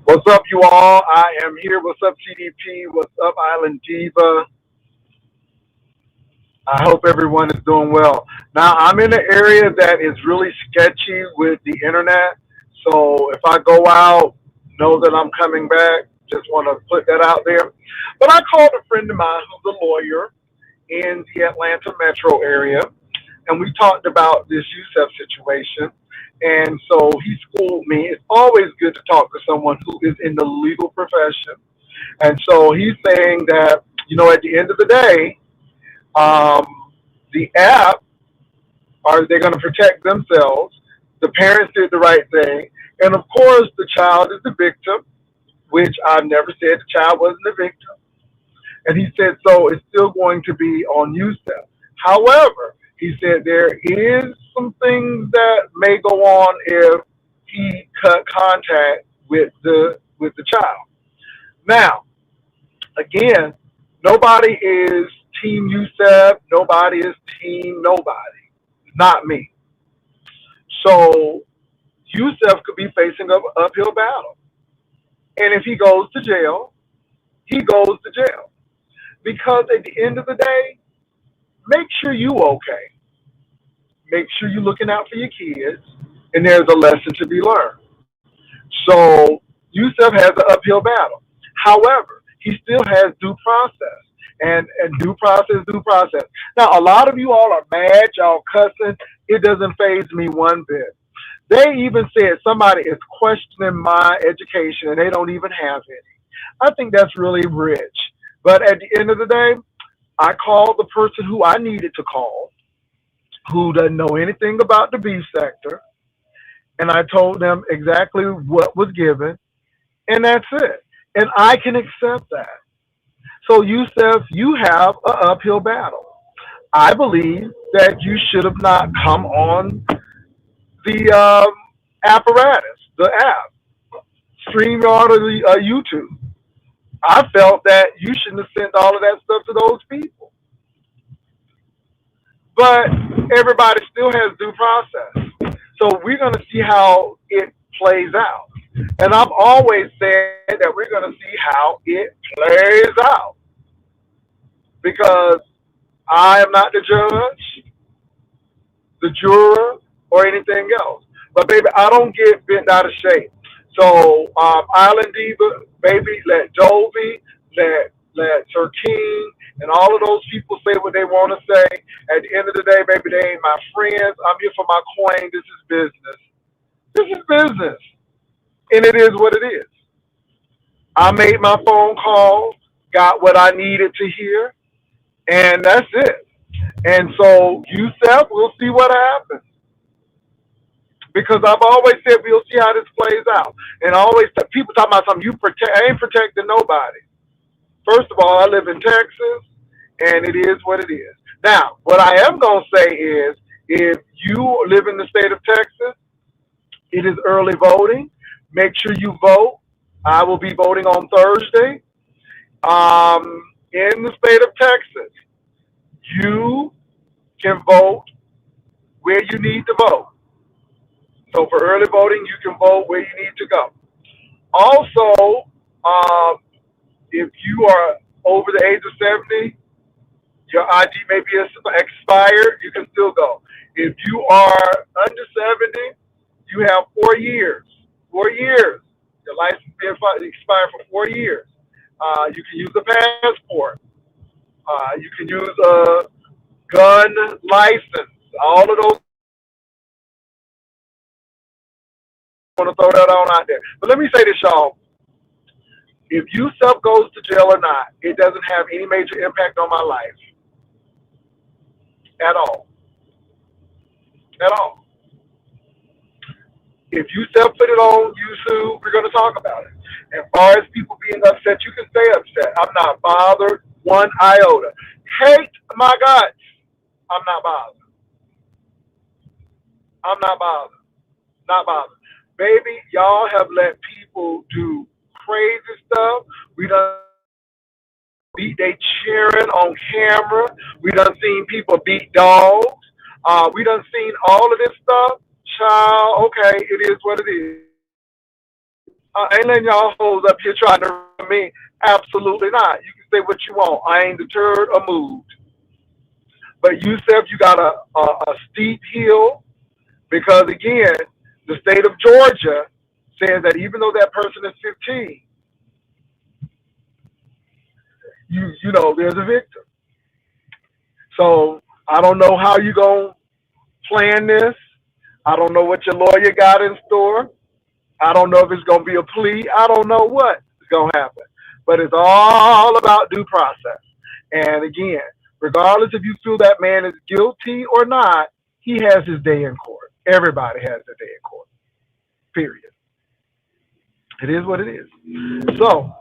What's up, you all? I am here. What's up, CDP? What's up, Island Diva? I hope everyone is doing well. Now, I'm in an area that is really sketchy with the internet. So if I go out, know that I'm coming back. Just want to put that out there. But I called a friend of mine who's a lawyer in the Atlanta metro area, and we talked about this Yousef situation. And so he schooled me. It's always good to talk to someone who is in the legal profession. And so he's saying that, at the end of the day, um, the app, are they going to protect themselves? The parents did the right thing. And of course, the child is the victim, which I've never said the child wasn't the victim. And he said, so it's still going to be on Yousef. However, he said there is some things that may go on if he cut contact with the child. Now, again, nobody is team Yousef. Nobody is team nobody. Not me. So Yousef could be facing an uphill battle. And if he goes to jail, he goes to jail. Because at the end of the day, make sure you okay. Make sure you're looking out for your kids, and there's a lesson to be learned. So Yousef has an uphill battle. However, he still has due process. And due process. Now, a lot of you all are mad, y'all cussing. It doesn't faze me one bit. They even said somebody is questioning my education and they don't even have any. I think that's really rich. But at the end of the day, I called the person who I needed to call, who doesn't know anything about the beef sector, and I told them exactly what was given, and that's it. And I can accept that. So, Yousef, you have an uphill battle. I believe that you should have not come on the apparatus, the app, StreamYard or the YouTube. I felt that you shouldn't have sent all of that stuff to those people. But everybody still has due process. So we're going to see how it plays out. And I've always said that we're going to see how it plays out because I am not the judge, the juror, or anything else. But baby, I don't get bent out of shape. So Island Diva, baby, let Dovey, let Sir King, and all of those people say what they want to say. At the end of the day, baby, they ain't my friends. I'm here for my coin. This is business. This is business, and it is what it is. I made my phone call, got what I needed to hear, and that's it. And so, Yousef, we'll see what happens. Because I've always said we'll see how this plays out. And I always people talk about something you protect. I ain't protecting nobody. First of all, I live in Texas, and it is what it is. Now, what I am gonna say is, if you live in the state of Texas, it is early voting. Make sure you vote. I will be voting on Thursday. In the state of Texas, you can vote where you need to vote. So for early voting, you can vote where you need to go. Also, um, if you are over the age of 70, your ID may be expired, you can still go. If you are under 70, you have 4 years. 4 years. Your license may expire for 4 years. You can use a passport. You can use a gun license. All of those. I want to throw that on out there. But let me say this, y'all. If Yousef goes to jail or not, it doesn't have any major impact on my life at all. At all. If Yousef put it on YouTube, we're going to talk about it. As far as people being upset, you can stay upset. I'm not bothered one iota. Hate my guts. I'm not bothered. I'm not bothered. Not bothered. Baby, y'all have let people do crazy stuff. We done beat they cheering on camera. We done seen people beat dogs. We done seen all of this stuff. Child, okay, it is what it is. I ain't letting y'all hoes up here trying to run me. Absolutely not. You can say what you want. I ain't deterred or moved. But Yousef, you got a steep hill because again, the state of Georgia says that even though that person is 15, you know there's a victim. So I don't know how you gonna plan this. I don't know what your lawyer got in store. I don't know if it's gonna be a plea. I don't know what is gonna happen. But it's all about due process. And again, regardless if you feel that man is guilty or not, he has his day in court. Everybody has their day in court. Period. It is what it is. So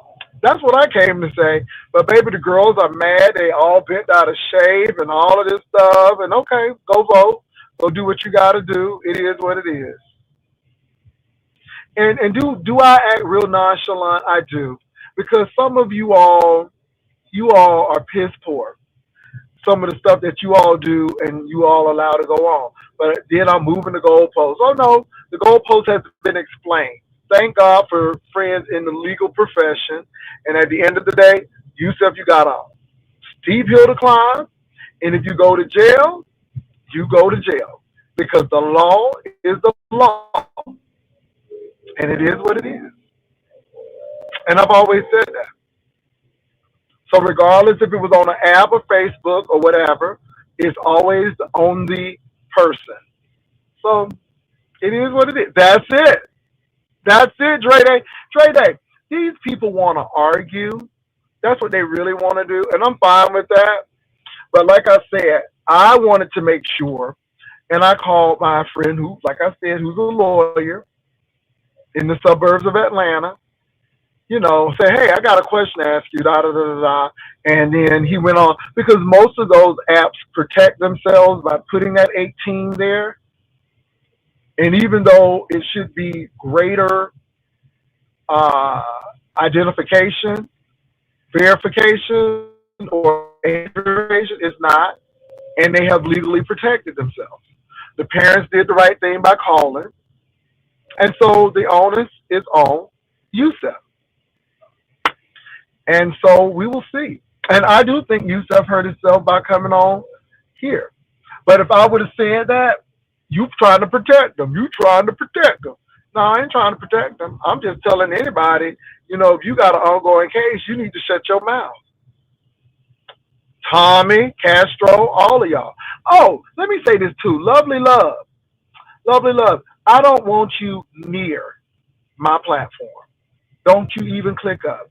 that's what I came to say. But baby, the girls are mad. They all bent out of shape and all of this stuff. And okay, go vote. Go do what you got to do. It is what it is. And do I act real nonchalant? I do, because some of you all are piss poor. Some of the stuff that you all do and you all allow to go on. But then I'm moving the goalposts. Oh no, the goalpost has been explained. Thank God for friends in the legal profession. And at the end of the day, Yousef, you got a steep hill to climb. And if you go to jail, you go to jail. Because the law is the law. And it is what it is. And I've always said that. So regardless if it was on an app or Facebook or whatever, it's always on the person. So it is what it is. That's it. That's it, Dre Day. Dre Day. These people want to argue. That's what they really want to do. And I'm fine with that. But like I said, I wanted to make sure, and I called my friend who, like I said, who's a lawyer in the suburbs of Atlanta, say, hey, I got a question to ask you, da da da da da. And then he went on, because most of those apps protect themselves by putting that 18 there. And even though it should be greater uh, identification, verification, or verification, it's not. And they have legally protected themselves. The parents did the right thing by calling. And so the onus is on Yousef. And so we will see. And I do think Yousef hurt himself by coming on here. But if I would have said that, you trying to protect them. You trying to protect them. No, I ain't trying to protect them. I'm just telling anybody, if you got an ongoing case, you need to shut your mouth. Tommy, Castro, all of y'all. Oh, let me say this too. Lovely love. Lovely love. I don't want you near my platform. Don't you even click up.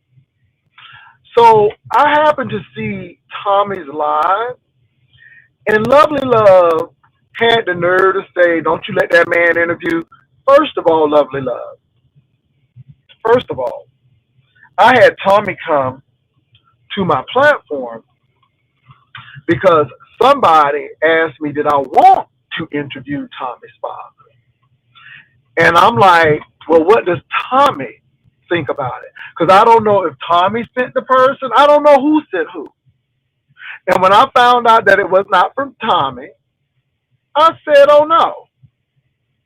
So I happened to see Tommy's live, and Lovely Love had the nerve to say, don't you let that man interview. First of all, Lovely Love. First of all, I had Tommy come to my platform because somebody asked me, did I want to interview Tommy's father? And I'm like, well, what does Tommy think about it? Because I don't know if Tommy sent the person. I don't know who sent who. And when I found out that it was not from Tommy, I said, oh no.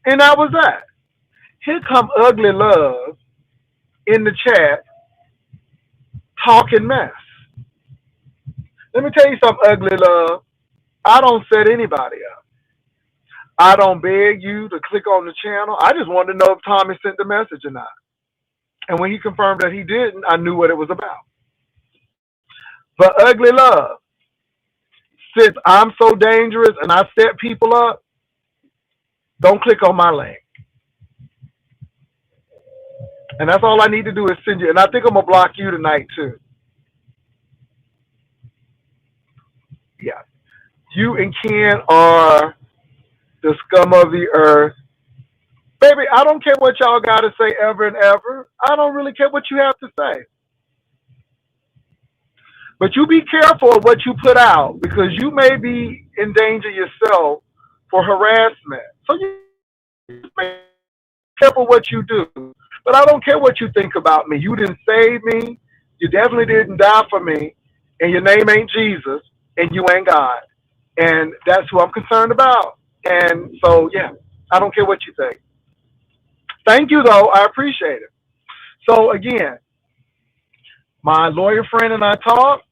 And that was that. Here come Ugly Love in the chat talking mess. Let me tell you something, Ugly Love. I don't set anybody up. I don't beg you to click on the channel. I just wanted to know if Tommy sent the message or not. And when he confirmed that he didn't, I knew what it was about. But Ugly Love, since I'm so dangerous and I set people up, don't click on my link. And that's all I need to do is send you. And I think I'm going to block you tonight too. Yeah. You and Ken are the scum of the earth. Baby, I don't care what y'all got to say ever and ever. I don't really care what you have to say. But you be careful of what you put out because you may be in danger yourself for harassment. So you be careful what you do. But I don't care what you think about me. You didn't save me. You definitely didn't die for me. And your name ain't Jesus. And you ain't God. And that's who I'm concerned about. And so, yeah, I don't care what you think. Thank you, though. I appreciate it. So again, my lawyer friend and I talked.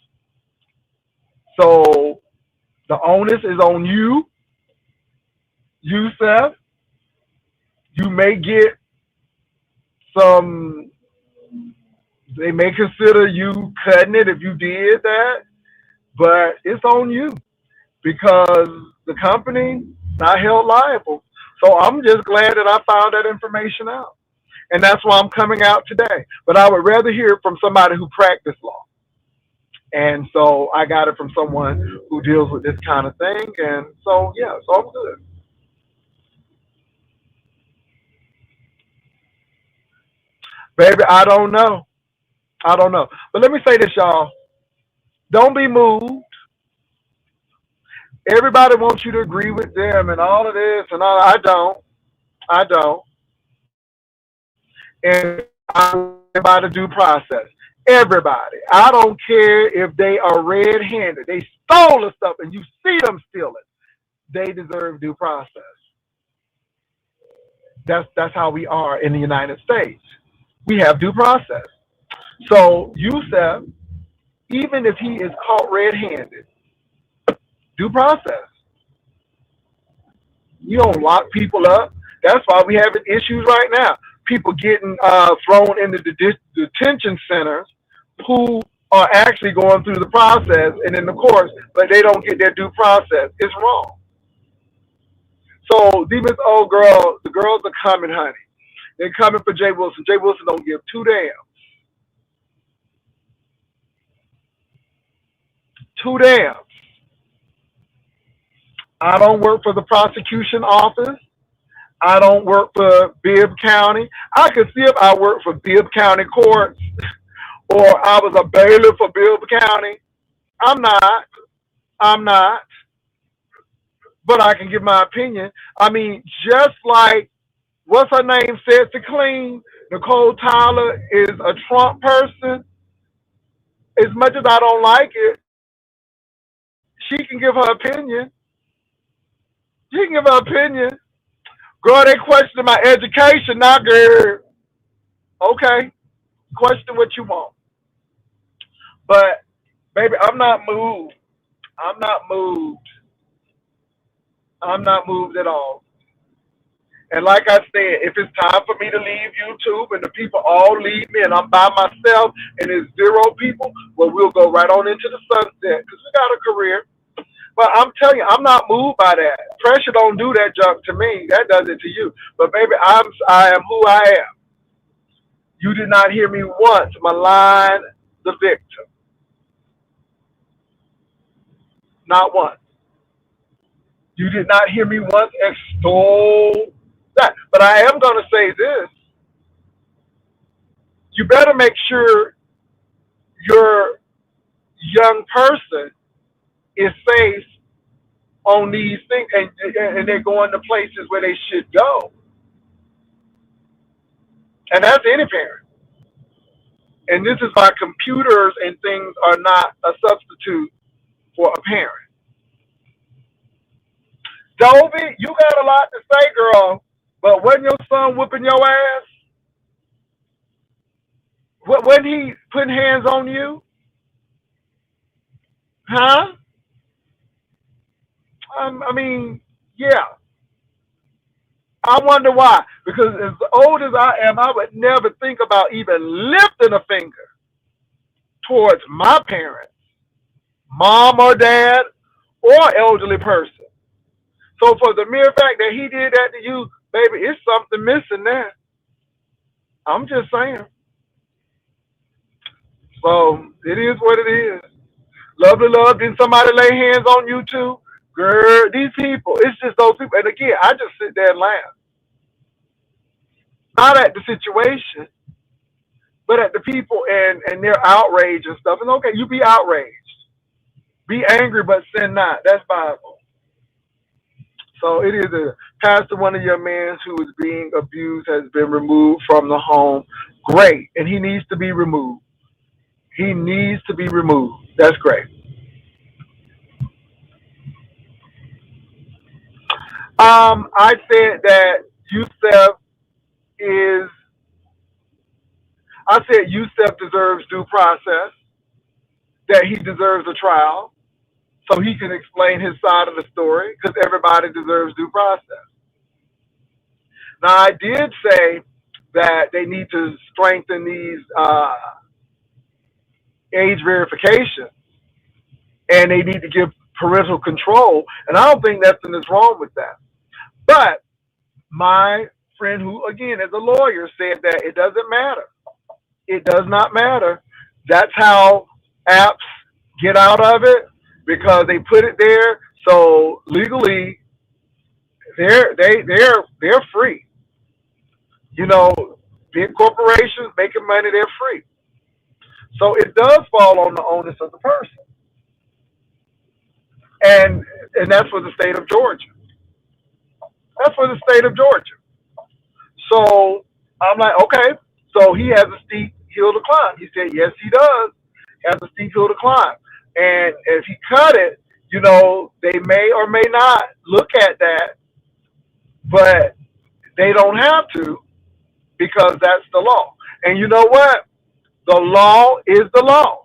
So the onus is on you, Yousef. You may get some. They may consider you cutting it if you did that, but it's on you because the company not held liable. So I'm just glad that I found that information out. And that's why I'm coming out today. But I would rather hear it from somebody who practiced law. And so I got it from someone who deals with this kind of thing. And so, yeah, it's all good. Baby, I don't know. I don't know. But let me say this, y'all. Don't be moved. Everybody wants you to agree with them and all of this and all. I don't. I don't. And I'm by the due process. Everybody. I don't care if they are red-handed. They stole the stuff and you see them steal it. They deserve due process. That's how we are in the United States. We have due process. So Yousef, even if he is caught red-handed, due process. You don't lock people up. That's why we having issues right now. People getting thrown into the detention centers who are actually going through the process and in the courts, but they don't get their due process. It's wrong. So these old girls, the girls are coming, honey. They're coming for Jay Wilson. Jay Wilson don't give two damn. Two damn. I don't work for the prosecution office. I don't work for Bibb County. I could see if I worked for Bibb County Courts or I was a bailiff for Bibb County. I'm not. I'm not. But I can give my opinion. I mean, just like what's her name said to Clean, Nicole Tyler is a Trump person. As much as I don't like it, she can give her opinion. She can give her opinion. Girl, they question my education now, girl. Okay, question what you want. But baby, I'm not moved. I'm not moved. I'm not moved at all. And like I said, if it's time for me to leave YouTube and the people all leave me and I'm by myself and there's zero people, well, we'll go right on into the sunset because we got a career. But I'm telling you, I'm not moved by that. Pressure don't do that junk to me. That does it to you. But baby, I am who I am. You did not hear me once malign the victim. Not once. You did not hear me once extol that. But I am going to say this. You better make sure your young person is safe on these things and they're going to places where they should go. And that's any parent. And this is why computers and things are not a substitute for a parent. Dovey, you got a lot to say, girl. But wasn't your son whooping your ass? Wasn't he putting hands on you? Huh? I mean, yeah. I wonder why. Because as old as I am, I would never think about even lifting a finger towards my parents, mom or dad, or elderly person. So for the mere fact that he did that to you, baby, it's something missing there. I'm just saying. So it is what it is. Lovely love. Didn't somebody lay hands on you too? Girl, these people, it's just those people. And again, I just sit there and laugh. Not at the situation, but at the people and their outrage and stuff. And okay, you be outraged. Be angry, but sin not. That's Bible. So it is a pastor, one of your men who is being abused has been removed from the home. Great. And he needs to be removed. He needs to be removed. That's great. I said that Yousef is I said Yousef deserves due process, that he deserves a trial so he can explain his side of the story because everybody deserves due process. Now, I did say that they need to strengthen these age verification and they need to give parental control. And I don't think nothing is wrong with that. But my friend, who again is a lawyer, said that it doesn't matter. It does not matter. That's how apps get out of it because they put it there. So legally, they're free. You know, big corporations making money, they're free. So it does fall on the onus of the person, and and that's for the state of Georgia. That's for the state of Georgia. So I'm like, okay. So he has a steep hill to climb. He said, yes, he does. He has a steep hill to climb. And if he cut it, they may or may not look at that, but they don't have to because that's the law. And you know what? The law is the law.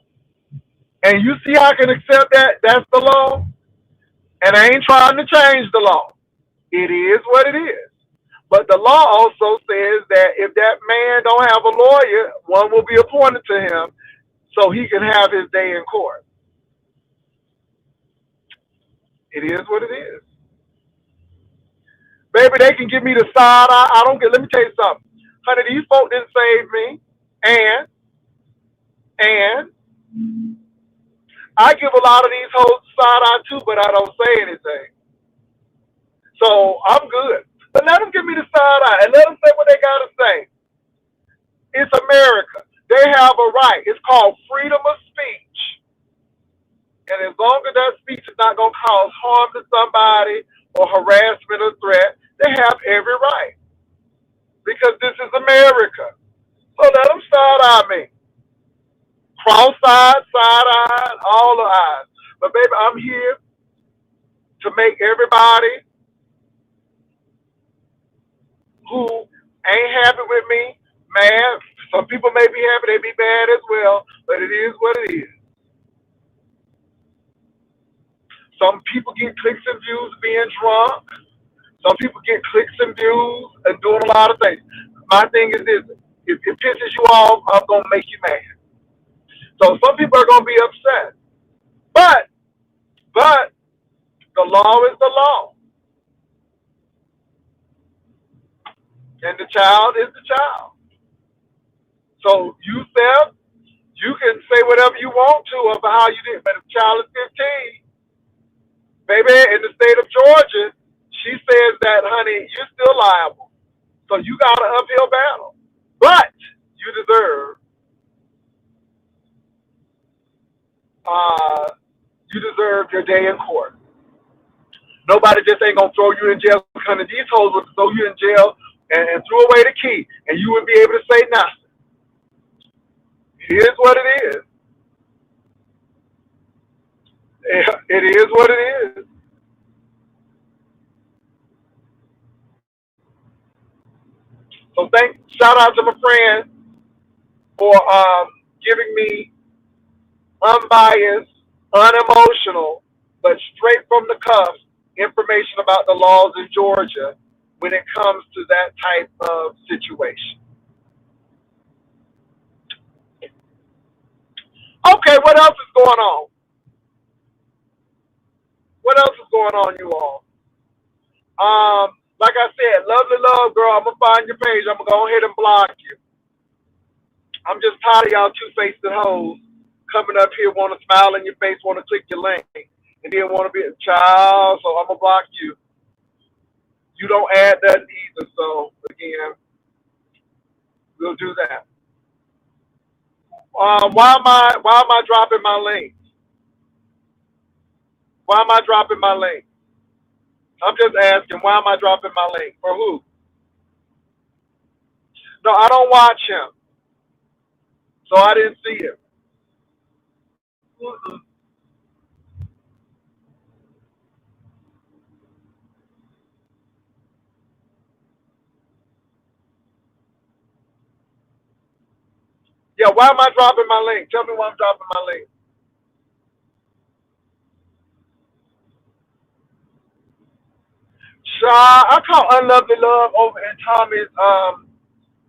And you see how I can accept that that's the law? And I ain't trying to change the law. It is what it is. But the law also says that if that man don't have a lawyer, one will be appointed to him so he can have his day in court. It is what it is. Baby, they can give me the side eye. I don't get, let me tell you something. Honey, these folk didn't save me. And I give a lot of these hoes side eye too, but I don't say anything. So I'm good. But let them give me the side eye and let them say what they got to say. It's America. They have a right. It's called freedom of speech. And as long as that speech is not going to cause harm to somebody or harassment or threat, they have every right. Because this is America. So let them side eye me. Cross-eyed, side-eyed, all the eyes. But baby, I'm here to make everybody who ain't happy with me mad. Some people may be happy, they be mad as well, but it is what it is. Some people get clicks and views being drunk. Some people get clicks and views and doing a lot of things. My thing is this: if it pisses you off, I'm gonna make you mad. So some people are gonna be upset, but but the law is the law, and the child is the child. So you, Seth, you can say whatever you want to about how you did, but if the child is 15, baby, in the state of Georgia, she says that, honey, you're still liable. So you got an uphill battle. But uh, you deserve your day in court. Nobody just ain't gonna throw you in jail. Honey, these hoes would throw you in jail and threw away the key, and you wouldn't be able to say nothing. It is what it is. It is what it is. So shout out to my friend for giving me unbiased, unemotional, but straight from the cuffs information about the laws in Georgia when it comes to that type of situation. Okay, what else is going on? What else is going on, you all? Like I said, lovely love, girl. I'm gonna find your page. I'm gonna go ahead and block you. I'm just tired of y'all two-faced hoes coming up here, want to smile in your face, want to click your link, and then want to be a child. So I'm gonna block you. You don't add that either. So again, we'll do that. Why am I dropping my link? Why am I dropping my link? I'm just asking. Why am I dropping my link? For who? No, I don't watch him, so I didn't see it. Mm-mm. Yeah, why am I dropping my link? Tell me why I'm dropping my link. I call Unlovely Love over in Tommy's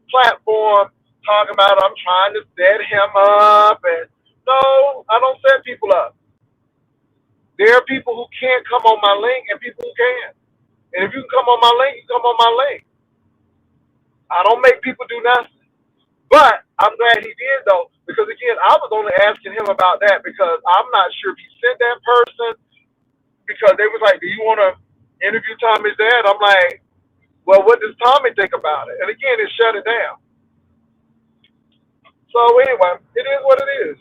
platform talking about I'm trying to set him up, and no, I don't set people up. There are people who can't come on my link and people who can. And if you can come on my link, you come on my link. I don't make people do nothing. But I'm glad he did though, because again, I was only asking him about that because I'm not sure if he sent that person because they was like, "Do you want to interview Tommy's dad?" I'm like, "Well, what does Tommy think about it?" And again, it shut it down. So anyway, it is what it is.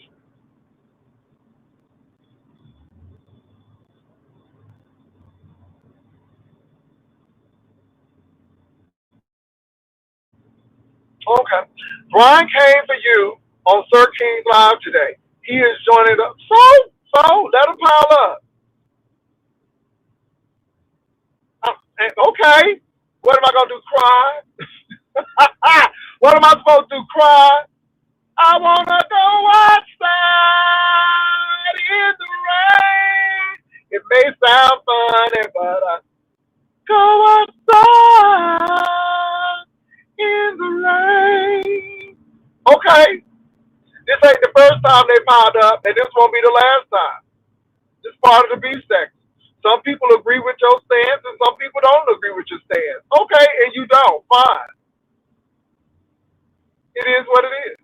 Okay. Brian came for you on Sir King Live today. He is joining up. So let him pile up. Okay. What am I gonna do? Cry? What am I supposed to do? Cry? I wanna go outside in the rain. It may sound funny, but I go outside in the rain. Okay. This ain't the first time they piled up, and this won't be the last time. It's part of the beef section. Some people agree with your stance, and some people don't agree with your stance. Okay, and you don't. Fine. It is what it is.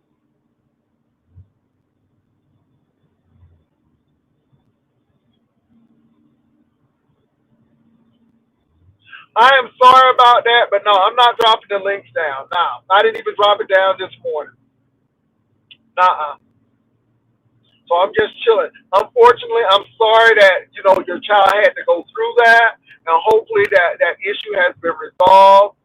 I am sorry about that, but no, I'm not dropping the links down. No, I didn't even drop it down this morning. Nuh-uh. So I'm just chilling. Unfortunately, I'm sorry that your child had to go through that, and hopefully that issue has been resolved,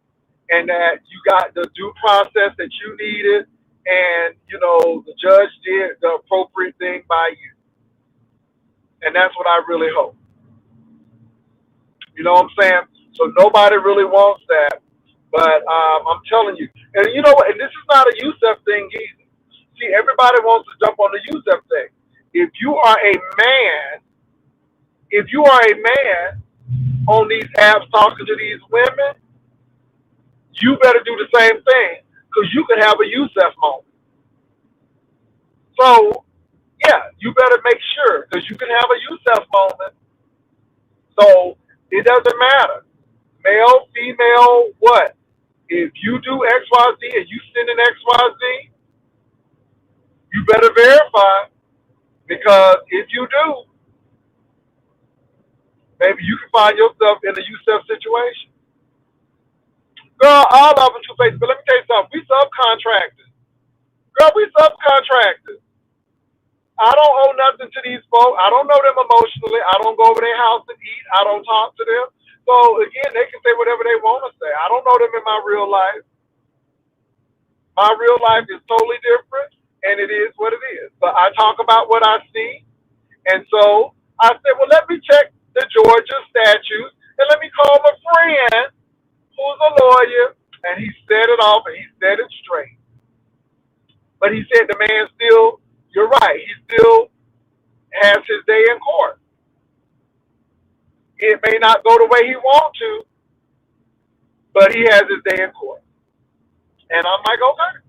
and that you got the due process that you needed, and the judge did the appropriate thing by you, and that's what I really hope. You know what I'm saying? So nobody really wants that, but I'm telling you, and you know what? And this is not a Yousef thing either. See, everybody wants to jump on the Yousef thing. If you are a man, if you are a man on these apps talking to these women, you better do the same thing because you can have a Yousef moment. So yeah, you better make sure because you can have a Yousef moment. So it doesn't matter, male, female, what. If you do X, Y, Z and you send an X, Y, Z, you better verify because if you do, maybe you can find yourself in a Yousef situation. Girl, all of them two faces. But let me tell you something. We subcontractors. Girl, we subcontractors. I don't owe nothing to these folks. I don't know them emotionally. I don't go over their house and eat. I don't talk to them. So again, they can say whatever they want to say. I don't know them in my real life. My real life is totally different, and it is what it is. But I talk about what I see, and so I said, well, let me check the Georgia statutes, and let me call my friend who's a lawyer, and he set it off, and he set it straight. But he said the man still, you're right, he still has his day in court. It may not go the way he wants to, but he has his day in court. And I'm like, okay.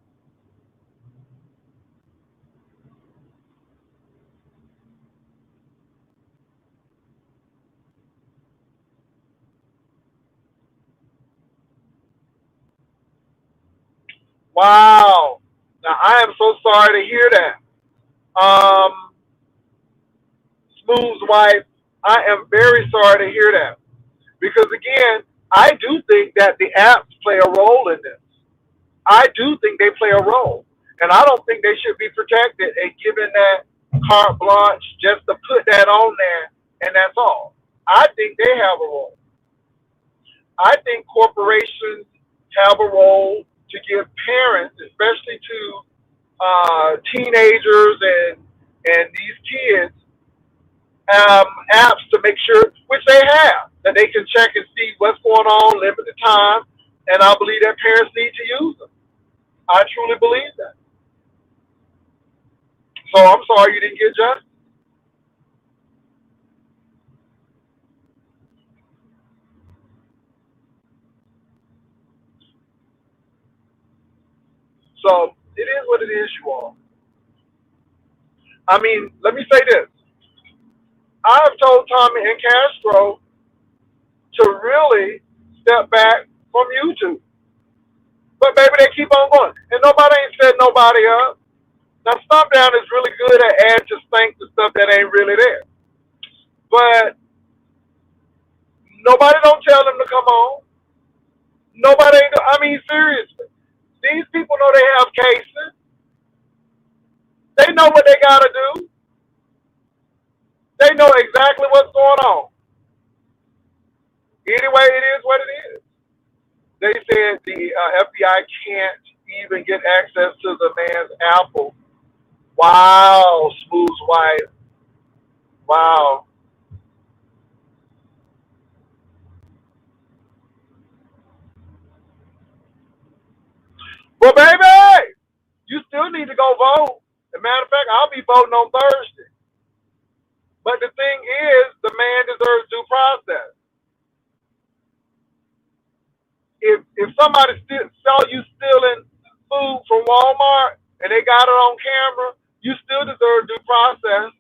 Wow. Now, I am so sorry to hear that. Smooth's wife, I am very sorry to hear that. Because again, I do think that the apps play a role in this. I do think they play a role. And I don't think they should be protected and given that carte blanche just to put that on there and that's all. I think they have a role. I think corporations have a role to give parents, especially to teenagers and these kids, apps to make sure, which they have, that they can check and see what's going on, limit the time, and I believe that parents need to use them. I truly believe that. So I'm sorry you didn't get justice. So it is what it is, you all. I mean, let me say this. I have told Tommy and Castro to really step back from YouTube. But baby, they keep on going. And nobody ain't set nobody up. Now, Stomp Down is really good at adding to stink to stuff that ain't really there. But nobody don't tell them to come on. Nobody ain't, I mean, seriously. These people know they have cases. They know what they got to do. They know exactly what's going on. Anyway, it is what it is. They said the FBI can't even get access to the man's Apple. Wow, Smooth White. Wow. Well, baby, you still need to go vote. As a matter of fact, I'll be voting on Thursday. But the thing is, the man deserves due process. If somebody saw you stealing food from Walmart and they got it on camera, you still deserve due process.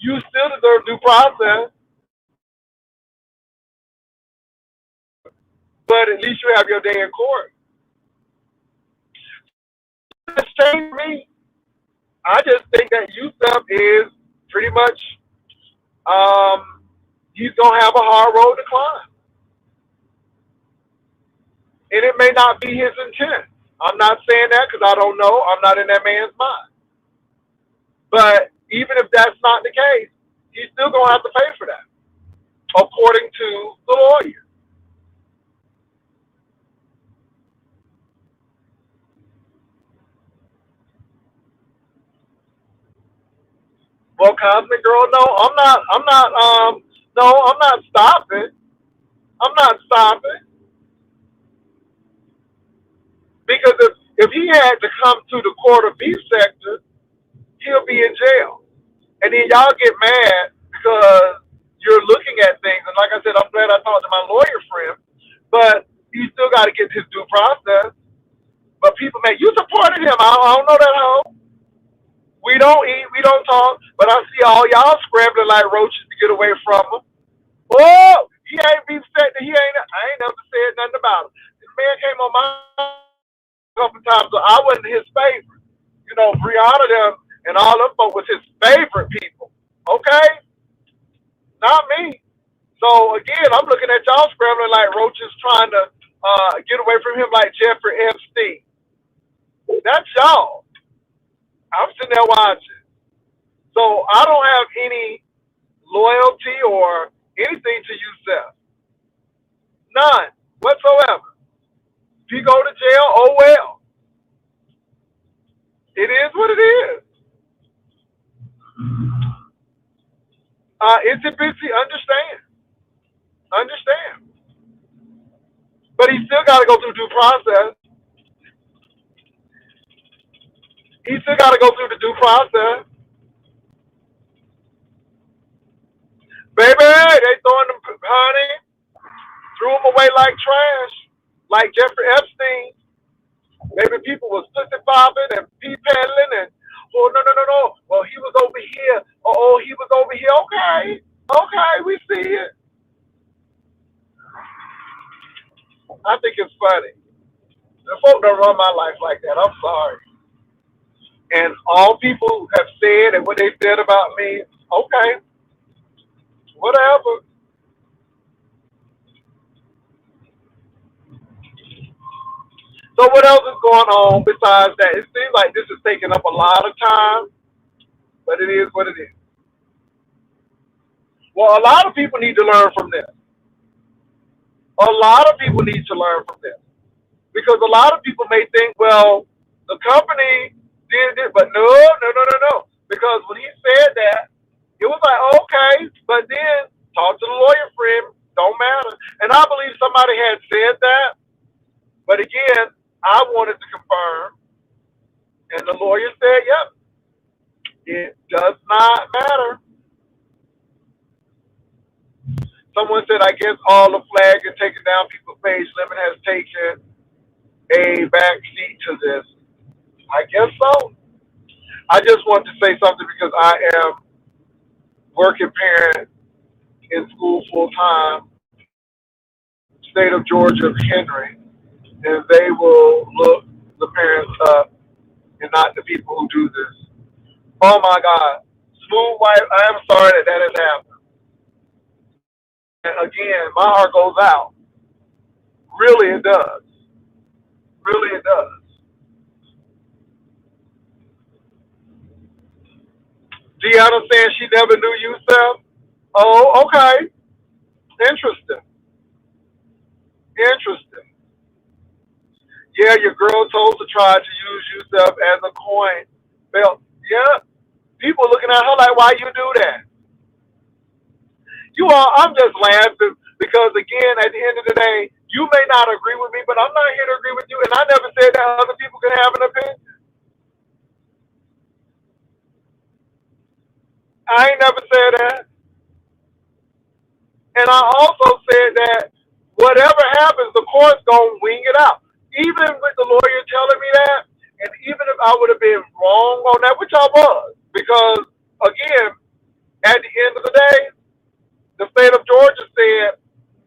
You still deserve due process. But at least you have your day in court. It's changed me. I just think that Yousef is pretty much he's gonna have a hard road to climb, and it may not be his intent. I'm not saying that because I don't know. I'm not in that man's mind. But even if that's not the case, he's still gonna have to pay for that, according to the lawyer. Well, Cosmic Girl, no, I'm not. I'm not. No, I'm not stopping. I'm not stopping because if he had to come to the court of beef sector, he'll be in jail. And then y'all get mad because you're looking at things. And like I said, I'm glad I talked to my lawyer friend, but he still got to get his due process. But people, man, you supported him. I don't know that hoe. We don't eat, we don't talk, but I see all y'all scrambling like roaches to get away from him. Oh, he ain't beef set. I ain't never said nothing about him. This man came on my a couple times, so I wasn't his favorite. You know, Brianna them and all them folk was his favorite people. Okay? Not me. So again, I'm looking at y'all scrambling like roaches trying to get away from him like Jeffrey Epstein. That's y'all. I'm sitting there watching. So I don't have any loyalty or anything to Yousef. None whatsoever. If you go to jail, oh well. It is what it is. Itsy bitsy, understand. Understand. But he still got to go through due process. He still got to go through the due process. Baby, they throwing them, honey, threw them away like trash, like Jeffrey Epstein. Maybe people was pussy popping and pee peddling and, oh, no, no, no, no. Well, he was over here. Oh, he was over here. Okay. Okay, we see it. I think it's funny. The folk don't run my life like that. I'm sorry. And all people have said and what they said about me, okay, whatever. So what else is going on besides that? It seems like this is taking up a lot of time, but it is what it is. Well, a lot of people need to learn from this. A lot of people need to learn from this because a lot of people may think, well, the company did it, but no, no, no, no, no. Because when he said that, it was like, okay, but then talk to the lawyer friend, don't matter. And I believe somebody had said that, but again, I wanted to confirm, and the lawyer said, yep. It does not matter. Someone said, I guess all the flag is taken down. People's page limit has taken a back seat to this. I guess so. I just want to say something because I am working parent in school full time, state of Georgia, Henry, and they will look the parents up and not the people who do this. Oh my God. Smooth white, I am sorry that that has happened. And again, my heart goes out. Really, it does. Really, it does. Deanna saying she never knew Yousef. Oh, okay. Interesting. Interesting. Yeah, your girl told to try to use Yousef as a coin belt. Yeah, people looking at her like, why you do that? You all, I'm just laughing because again, at the end of the day, you may not agree with me, but I'm not here to agree with you. And I never said that other people can have an opinion. I ain't never said that. And I also said that whatever happens, the court's gonna wing it out. Even with the lawyer telling me that, and even if I would have been wrong on that, which I was, because again, at the end of the day, the state of Georgia said,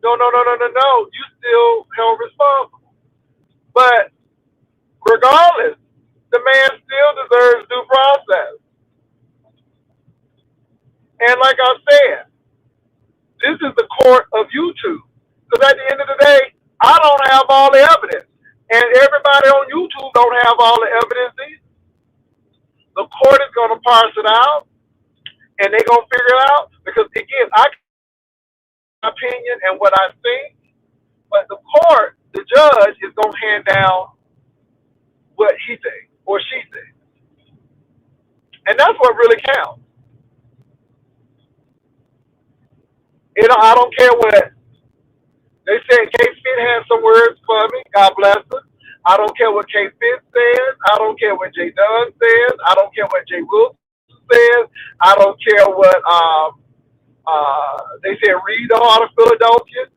no, no, no, no, no, no, you still held responsible. But regardless, the man still deserves due process. And like I said, this is the court of YouTube. Because at the end of the day, I don't have all the evidence. And everybody on YouTube don't have all the evidence either. The court is going to parse it out, and they're going to figure it out. Because, again, I have my opinion and what I think, but the court, the judge, is going to hand down what he thinks or she thinks. And that's what really counts. I don't care what they said. K-Fit has some words for me. God bless her. I don't care what K-Fit says. I don't care what J. Dunn says. I don't care what Jay Wilson says. I don't care what they said. Read the Heart of Philadelphia.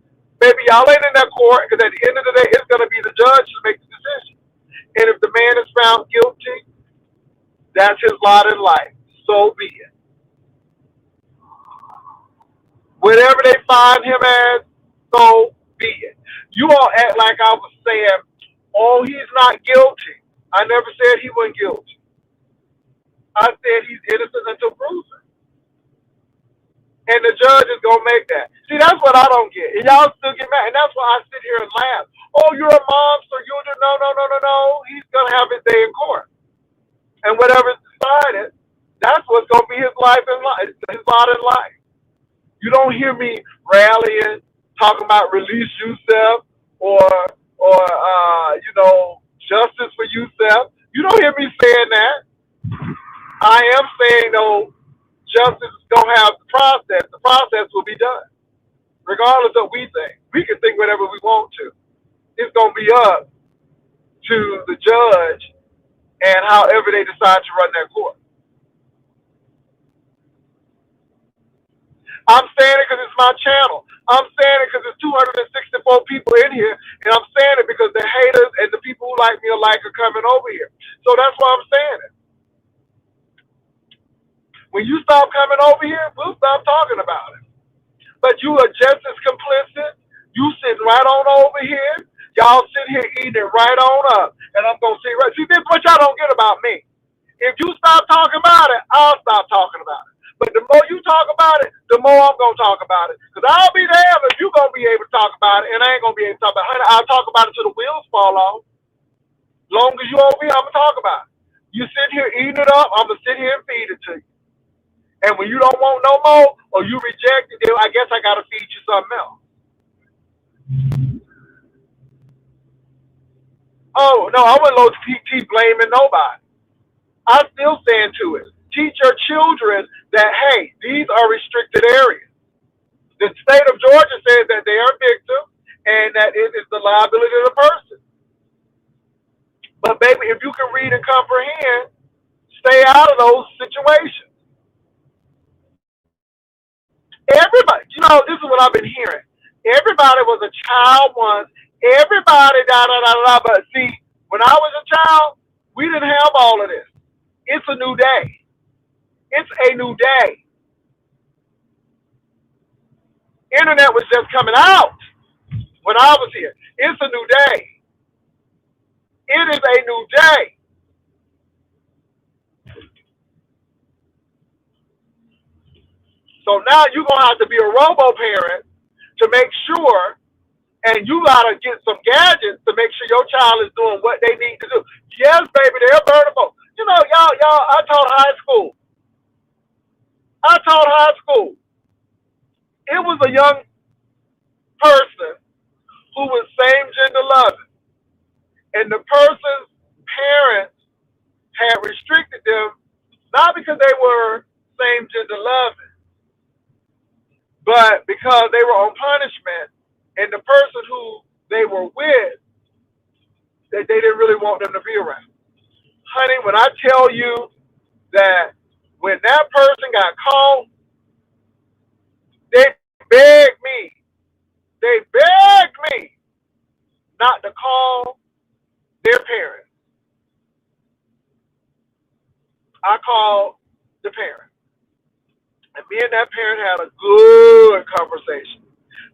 Baby, y'all ain't in that court because at the end of the day, it's going to be the judge to make the decision. And if the man is found guilty, that's his lot in life. So be it. Whatever they find him as, so be it. You all act like I was saying, oh, he's not guilty. I never said he wasn't guilty. I said he's innocent until proven. And the judge is going to make that. See, that's what I don't get. And y'all still get mad. And that's why I sit here and laugh. Oh, you're a monster. You're no, no, no, no, no. He's going to have his day in court. And whatever's decided, that's what's going to be his life in life, his lot in life. You don't hear me rallying, talking about release Yousef or justice for Yousef. You don't hear me saying that. I am saying though, justice is gonna have the process. The process will be done, regardless of what we think. We can think whatever we want to. It's gonna be up to the judge and however they decide to run their court. I'm saying it because it's my channel. I'm saying it because there's 264 people in here, and I'm saying it because the haters and the people who like me alike are coming over here. So that's why I'm saying it. When you stop coming over here, we'll stop talking about it. But you are just as complicit. You sitting right on over here. Y'all sitting here eating it right on up, and I'm gonna sit right. See, this is what y'all don't get about me. If you stop talking about it, I'll stop talking about it. But the more you talk about it, the more I'm going to talk about it. Because I'll be damned if you're going to be able to talk about it, and I ain't going to be able to talk about it. Honey, I'll talk about it till the wheels fall off. Long as you over here, I'm going to talk about it. You sit here eating it up, I'm going to sit here and feed it to you. And when you don't want no more, or you reject it, then I guess I got to feed you something else. Oh, no, I wouldn't keep blaming nobody. I still stand to it. Teach your children that, hey, these are restricted areas. The state of Georgia says that they are victims and that it is the liability of the person. But, baby, if you can read and comprehend, stay out of those situations. Everybody, this is what I've been hearing. Everybody was a child once. Everybody, da da da da. But see, when I was a child, we didn't have all of this. It's a new day. It's a new day. Internet was just coming out when I was here. It's a new day. It is a new day. So now you're going to have to be a robo-parent to make sure, and you got to get some gadgets to make sure your child is doing what they need to do. Yes, baby, they're vulnerable. Y'all, I taught high school. It was a young person who was same-gender loving, and the person's parents had restricted them, not because they were same-gender loving, but because they were on punishment, and the person who they were with, that they didn't really want them to be around. Honey, when I tell you that when that person got caught, they begged me not to call their parents. I called the parent. And me and that parent had a good conversation.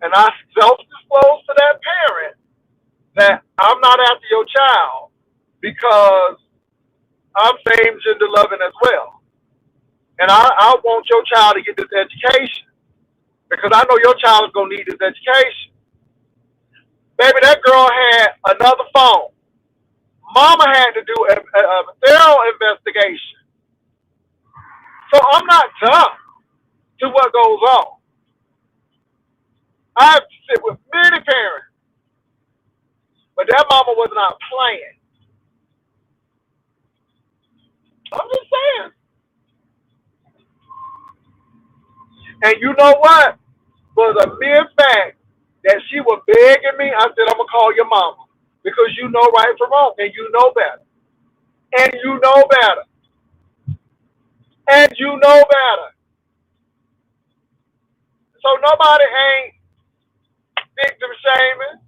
And I self-disclosed to that parent that I'm not after your child because I'm same gender loving as well. And I want your child to get this education because I know your child is going to need this education. Baby, that girl had another phone. Mama had to do a thorough investigation. So I'm not dumb to what goes on. I have to sit with many parents, but that mama was not playing. I'm just saying. And you know what? For the mere fact that she was begging me, I said, I'm going to call your mama. Because you know right from wrong, and you know better. And you know better. And you know better. So nobody ain't victim shaming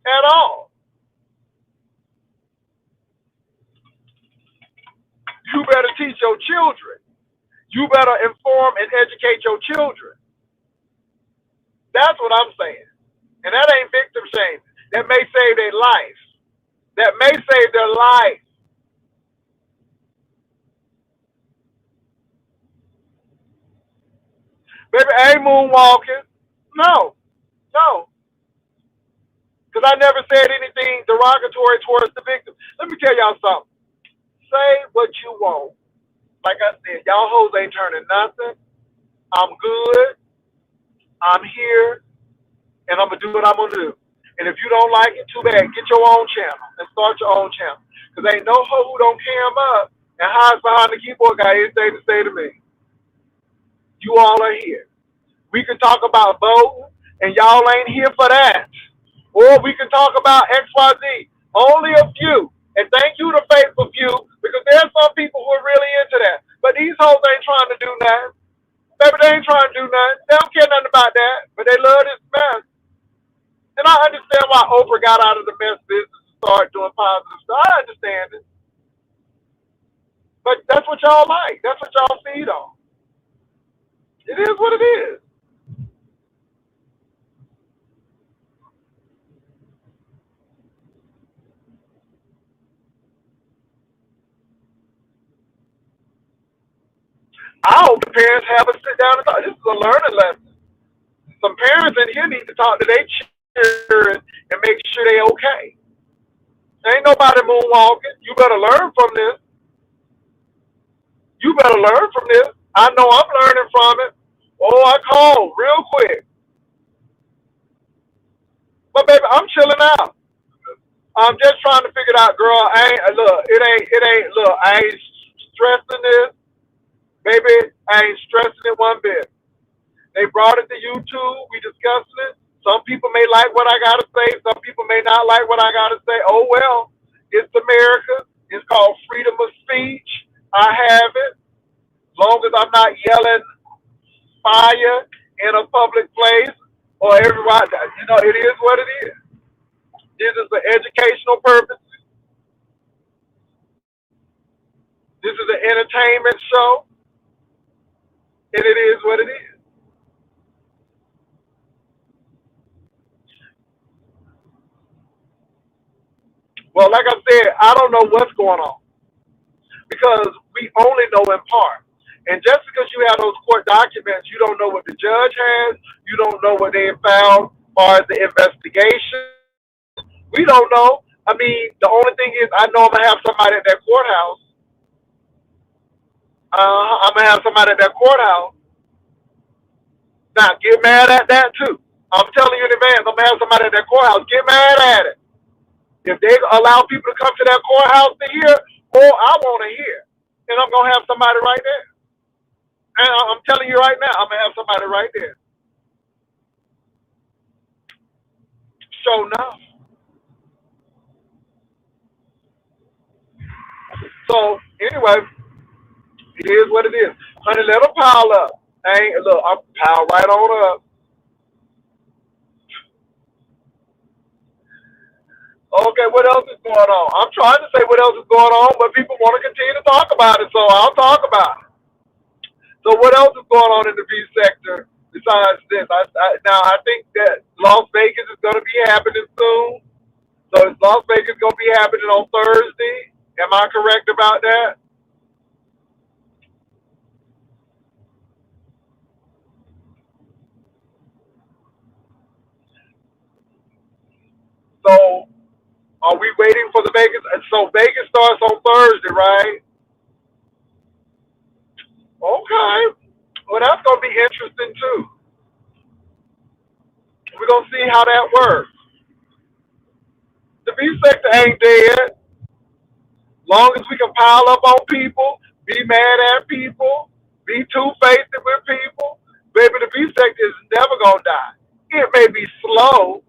at all. You better teach your children. You better inform and educate your children. That's what I'm saying. And that ain't victim shaming. That may save their life. That may save their life. Baby, I ain't moonwalking. No. Because I never said anything derogatory towards the victim. Let me tell y'all something. Say what you want. Like I said, y'all hoes ain't turning nothing. I'm good. I'm here. And I'm going to do what I'm going to do. And if you don't like it, too bad. Get your own channel and start your own channel. Because ain't no hoe who don't cam up and hides behind the keyboard got anything to say to me. You all are here. We can talk about voting, and y'all ain't here for that. Or we can talk about XYZ. Only a few. And thank you to faithful few, because there's some people who are really into that. But these hoes ain't trying to do nothing. Baby, they ain't trying to do nothing. They don't care nothing about that. But they love this mess. And I understand why Oprah got out of the mess business and started doing positive stuff. I understand it. But that's what y'all like. That's what y'all feed on. It is what it is. I hope the parents have a sit down and talk. This is a learning lesson. Some parents in here need to talk to their children and make sure they're okay. Ain't nobody moonwalking. You better learn from this. You better learn from this. I know I'm learning from it. Oh, I called real quick. But baby, I'm chilling out. I'm just trying to figure it out, girl. I ain't stressing this. Baby, I ain't stressing it one bit. They brought it to YouTube. We discussing it. Some people may like what I got to say. Some people may not like what I got to say. Oh, well, it's America. It's It's called freedom of speech. I have it. As long as I'm not yelling fire in a public place or everybody, it is what it is. This is for educational purposes. This is an entertainment show, and it is what it is. Well, like I said, I don't know what's going on because we only know in part. And just because you have those court documents, you don't know what the judge has. You don't know what they have found as far as the investigation. We don't know. I mean, the only thing is, I know I'm gonna have somebody at that courthouse. I'm gonna have somebody at that courthouse. Now, get mad at that too. I'm telling you in advance. I'm gonna have somebody at that courthouse. Get mad at it. If they allow people to come to that courthouse to hear, oh, I want to hear, and I'm gonna have somebody right there. And I'm telling you right now, I'm gonna have somebody right there. So now, so anyway, it is what it is. Honey, let them pile up. Hey, look, I'm pile right on up. Okay, what else is going on? I'm trying to say what else is going on, but people want to continue to talk about it, so I'll talk about it. So what else is going on in the V sector besides this? Now, I think that Las Vegas is going to be happening soon. So is Las Vegas going to be happening on Thursday? Am I correct about that? So are we waiting for the Vegas? So Vegas starts on Thursday, right? Okay. Well, that's going to be interesting too. We're going to see how that works. The V sector ain't dead. Long as we can pile up on people, be mad at people, be two-faced with people, baby, the V sector is never going to die. It may be slow,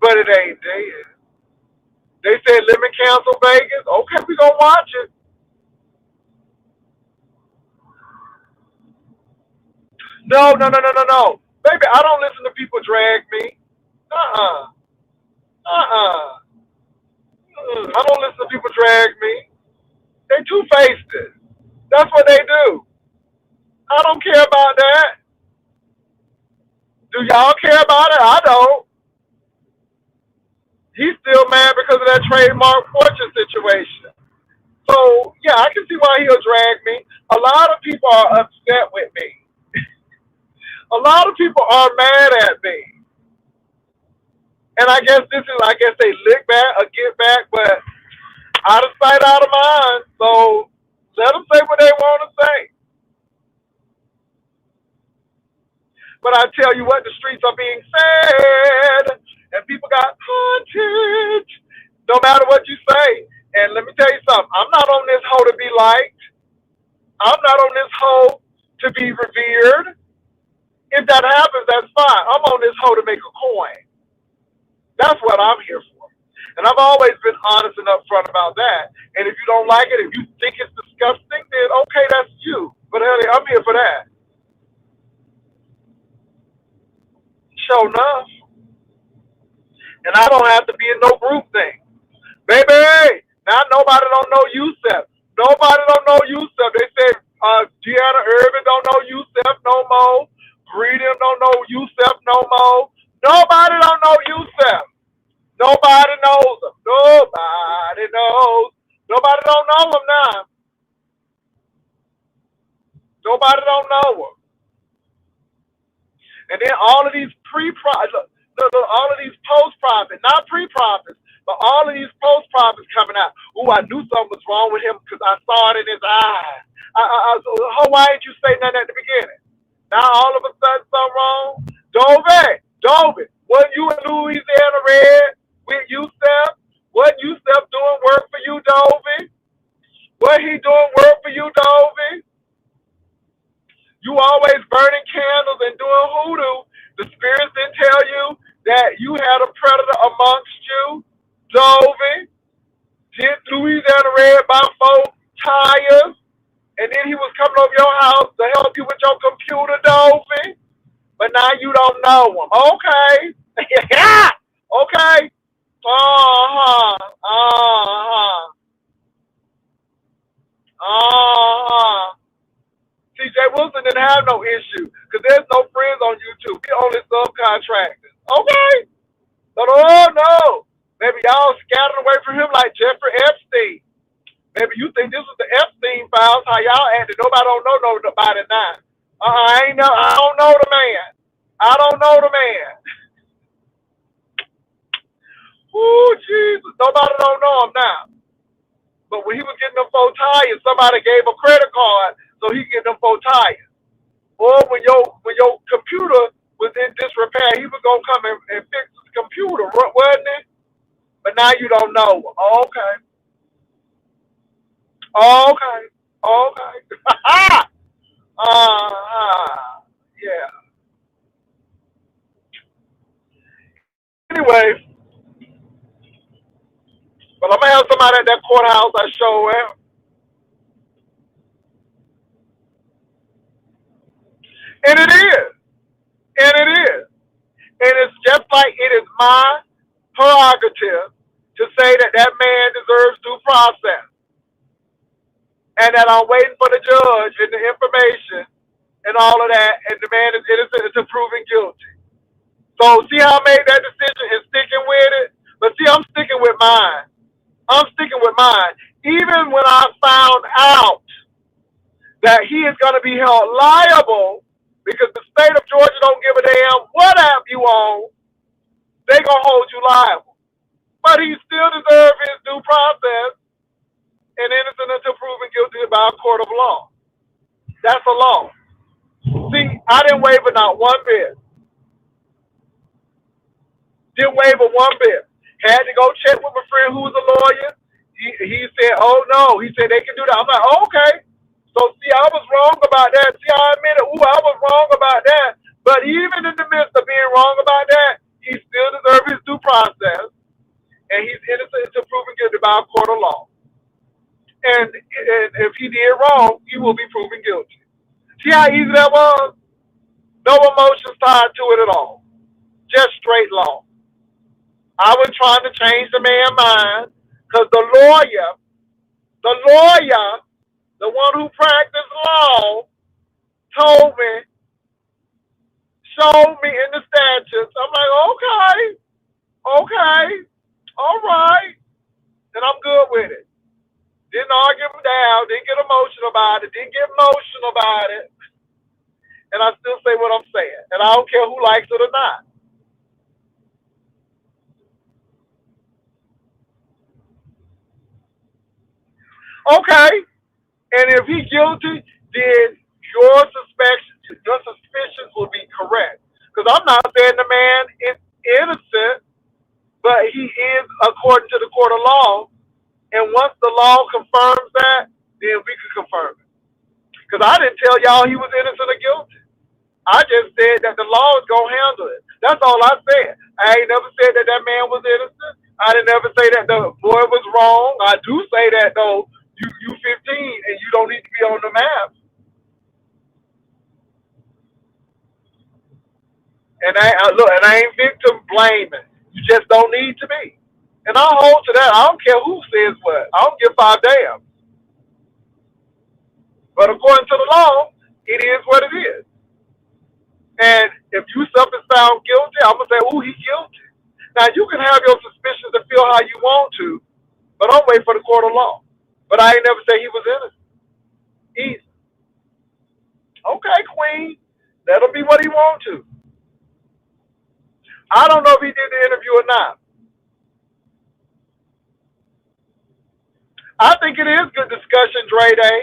but it ain't dead. They said limit cancel Vegas. Okay, we going to watch it. No, no, no, no, no, no. Baby, I don't listen to people drag me. Uh-uh. Uh-uh. I don't listen to people drag me. They two-faced. That's what they do. I don't care about that. Do y'all care about it? I don't. He's still mad because of that trademark fortune situation. So, yeah, I can see why he'll drag me. A lot of people are upset with me. A lot of people are mad at me. And I guess they lick back or get back, but out of sight, out of mind. So let them say what they want to say. But I tell you what, the streets are being fed, and people got content, no matter what you say. And let me tell you something, I'm not on this hoe to be liked. I'm not on this hoe to be revered. If that happens, that's fine. I'm on this hoe to make a coin. That's what I'm here for. And I've always been honest and upfront about that. And if you don't like it, if you think it's disgusting, then okay, that's you. But honey, I'm here for that. Sure enough. And I don't have to be in no group thing. Baby, now nobody don't know Yousef. Nobody don't know Yousef. They say Deanna Irvin don't know Yousef no more. Greenham don't know Yousef no more. Nobody don't know Yousef. Nobody knows him. Nobody knows. Nobody don't know him now. Nobody don't know him. And then all of these all of these post-profits, not pre-profits, but all of these post-profits coming out. Ooh, I knew something was wrong with him because I saw it in his eyes. Why didn't you say nothing at the beginning? Now all of a sudden something wrong? Dovey, wasn't you in Louisiana Red with Yousef? Wasn't Yousef doing work for you, Dovey? What he doing work for you, Dovey? You always burning candles and doing hoodoo. The spirits didn't tell you that you had a predator amongst you, Dovey. Did Louisiana Red buy know him. Okay. Yeah. Okay. Uh-huh. Uh-huh. Uh-huh. TJ Wilson didn't have no issue because there's no friends on YouTube. We only subcontractors. Okay. But oh no. Maybe y'all scattered away from him like Jeffrey Epstein. Maybe you think this was the Epstein files, how y'all acted. Nobody don't know nobody now. I don't know the man. I don't know the man. Ooh, Jesus. Nobody don't know him now. But when he was getting them four tires, somebody gave a credit card so he could get them four tires. Or when your computer was in disrepair, he was gonna come and fix the computer, wasn't it? But now you don't know. Okay. Okay. Okay. Yeah. Anyway, but I'm gonna have somebody at that courthouse I show at. And it is. And it is. And it's just like it is my prerogative to say that that man deserves due process. And that I'm waiting for the judge and the information and all of that. And the man is innocent until proven guilty. So see how I made that decision and sticking with it? But see, I'm sticking with mine. I'm sticking with mine. Even when I found out that he is going to be held liable because the state of Georgia don't give a damn what app you own, they going to hold you liable. But he still deserves his due process and innocent until proven guilty by a court of law. That's a law. See, I didn't waver not one bit. Didn't waver one bit. Had to go check with my friend who was a lawyer. He said, oh no. He said they can do that. I'm like, oh, okay. So see, I was wrong about that. See, I admitted, I was wrong about that. But even in the midst of being wrong about that, he still deserves his due process. And he's innocent until proven guilty by a court of law. And if he did wrong, he will be proven guilty. See how easy that was? No emotions tied to it at all. Just straight law. I was trying to change the man's mind because the lawyer, the one who practiced law, told me, showed me in the statutes. I'm like, okay, all right. And I'm good with it. Didn't argue him down, didn't get emotional about it, And I still say what I'm saying. And I don't care who likes it or not. Okay. And if he's guilty, then your suspicions will be correct. Because I'm not saying the man is innocent, but he is according to the court of law. And once the law confirms that, then we can confirm it. Because I didn't tell y'all he was innocent or guilty. I just said that the law is going to handle it. That's all I said. I ain't never said that that man was innocent. I didn't ever say that the boy was wrong. I do say that, though, you 15 and you don't need to be on the map. And I ain't victim blaming. You just don't need to be. And I hold to that. I don't care who says what. I don't give five damn. But according to the law, it is what it is. And if Yousef is found guilty, I'm gonna say, "Ooh, he's guilty." Now you can have your suspicions and feel how you want to, but I'm waiting for the court of law. But I ain't never say he was innocent. Easy. Okay, Queen. Let him be what he want to. I don't know if he did the interview or not. I think it is good discussion, Dre Day.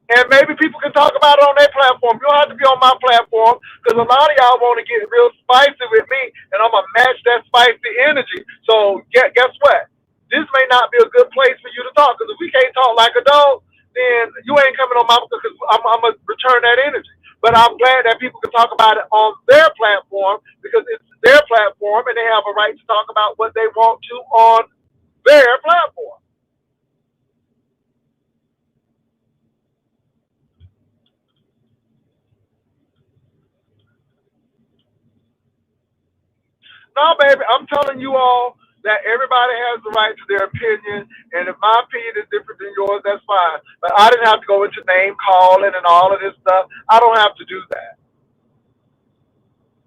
And maybe people can talk about it on their platform. You don't have to be on my platform because a lot of y'all want to get real spicy with me, and I'm going to match that spicy energy. So guess what? This may not be a good place for you to talk because if we can't talk like adults, then you ain't coming on my because I'm going to return that energy. But I'm glad that people can talk about it on their platform because it's their platform and they have a right to talk about what they want to on their platform. No, baby, I'm telling you all that everybody has the right to their opinion, and if my opinion is different than yours, that's fine. But I didn't have to go into name calling and all of this stuff. I don't have to do that.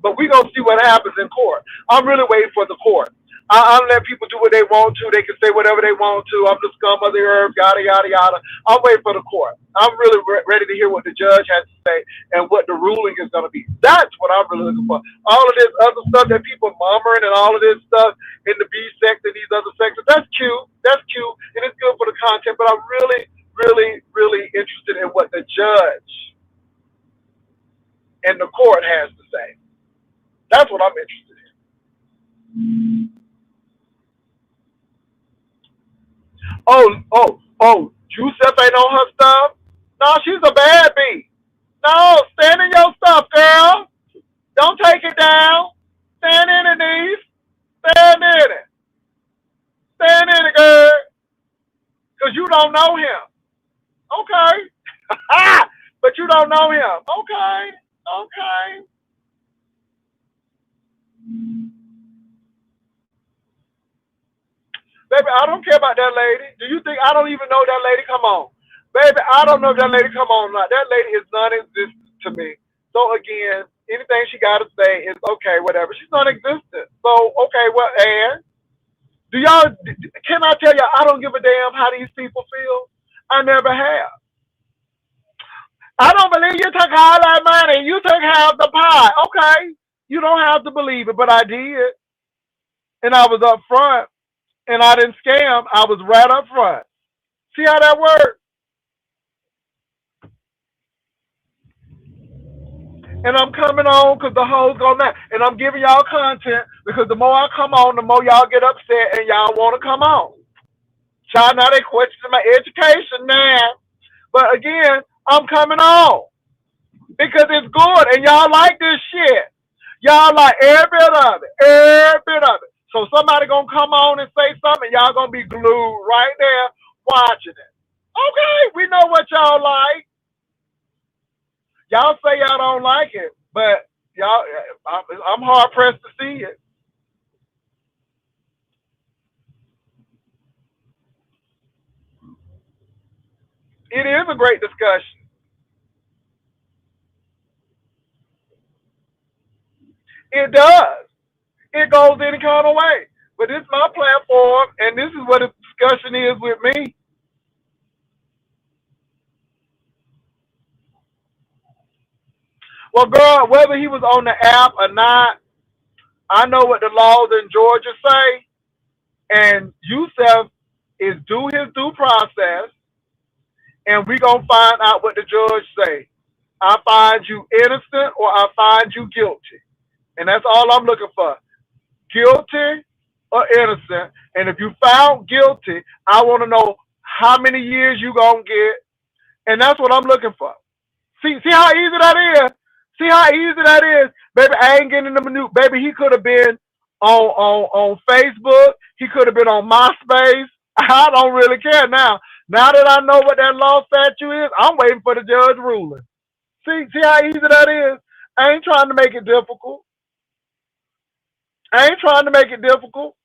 But we gonna see what happens in court. I'm really waiting for the court. I'm letting people do what they want to. They can say whatever they want to. I'm the scum of the earth, yada yada yada. I'm waiting for the court. I'm really ready to hear what the judge has to say and what the ruling is gonna be. That's what I'm really looking for. All of this other stuff that people murmuring and all of this stuff in the B section, these other sections, that's cute. That's cute, and it's good for the content. But I'm really, really, really interested in what the judge and the court has to say. That's what I'm interested in. Oh, Yousef ain't on her stuff? No, she's a bad bee. No, stand in your stuff, girl. Don't take it down. Stand in it, niece. Stand in it. Stand in it, girl. Because you don't know him. Okay. But you don't know him. Okay. Okay. Baby, I don't care about that lady. Do you think I don't even know that lady? Come on. Baby, I don't know if that lady come on or not. That lady is non-existent to me. So again, anything she got to say is okay, whatever. She's non-existent. So, okay, well, and do y'all, can I tell y'all, I don't give a damn how these people feel. I never have. I don't believe you took all that money. You took half the pie. Okay. You don't have to believe it, but I did. And I was up front. And I didn't scam. I was right up front. See how that works? And I'm coming on because the hoes go mad. And I'm giving y'all content because the more I come on, the more y'all get upset and y'all want to come on. Y'all now they question my education now. But again, I'm coming on because it's good and y'all like this shit. Y'all like every bit of it. Every bit of it. So somebody gonna come on and say something, y'all gonna be glued right there watching it. Okay, we know what y'all like. Y'all say y'all don't like it, but y'all, I'm hard pressed to see it. It is a great discussion. It does. It goes any kind of way. But this is my platform, and this is what the discussion is with me. Well, girl, whether he was on the app or not, I know what the laws in Georgia say, and Yousef is due his due process, and we gonna find out what the judge say. I find you innocent or I find you guilty, and that's all I'm looking for: guilty or innocent. And if you found guilty, I want to know how many years you gonna get, and that's what I'm looking for. See how easy that is. See how easy that is, baby. I ain't getting the minute, baby. He could have been on Facebook. He could have been on MySpace. I don't really care now. Now that I know what that law statute is, I'm waiting for the judge ruling. See how easy that is. I ain't trying to make it difficult. I ain't trying to make it difficult.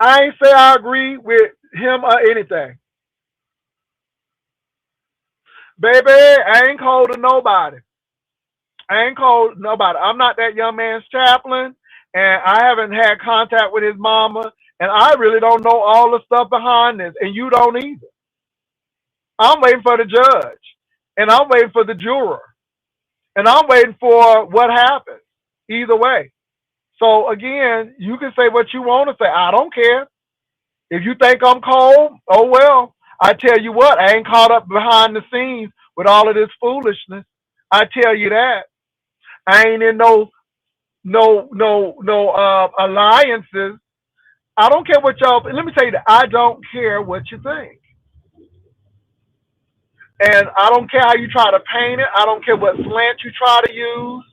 I ain't say I agree with him or anything, baby. I ain't cold to nobody. I ain't called nobody. I'm not that young man's chaplain, and I haven't had contact with his mama, and I really don't know all the stuff behind this, and you don't either. I'm waiting for the judge, and I'm waiting for the juror, and I'm waiting for what happens. Either way. So again, you can say what you want to say. I don't care. If you think I'm cold, oh well. I tell you what, I ain't caught up behind the scenes with all of this foolishness. I tell you that. I ain't in no alliances. I don't care what y'all. Let me tell you that I don't care what you think, and I don't care how you try to paint it. I don't care what slant you try to use.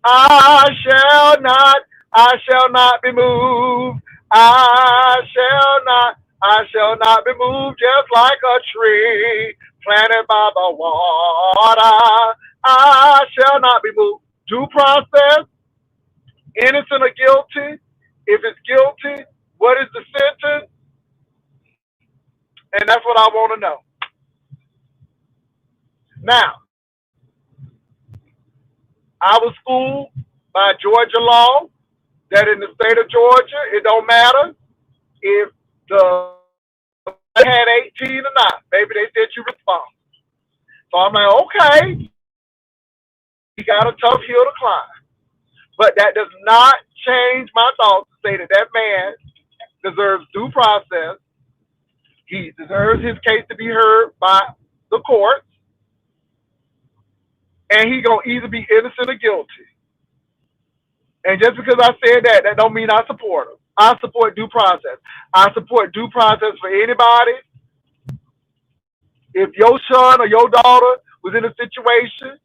I shall not. I shall not be moved. I shall not. I shall not be moved, just like a tree planted by the water. I shall not be moved. Due process, innocent or guilty. If it's guilty, what is the sentence? And that's what I want to know. Now, I was schooled by Georgia law that in the state of Georgia, it don't matter if the had 18 or not. Maybe they said you responsible. So I'm like, okay, he got a tough hill to climb. But that does not change my thoughts to say that that man deserves due process. He deserves his case to be heard by the courts, and he gonna either be innocent or guilty. And just because I said that, that don't mean I support him. I support due process. I support due process for anybody. If your son or your daughter was in a situation,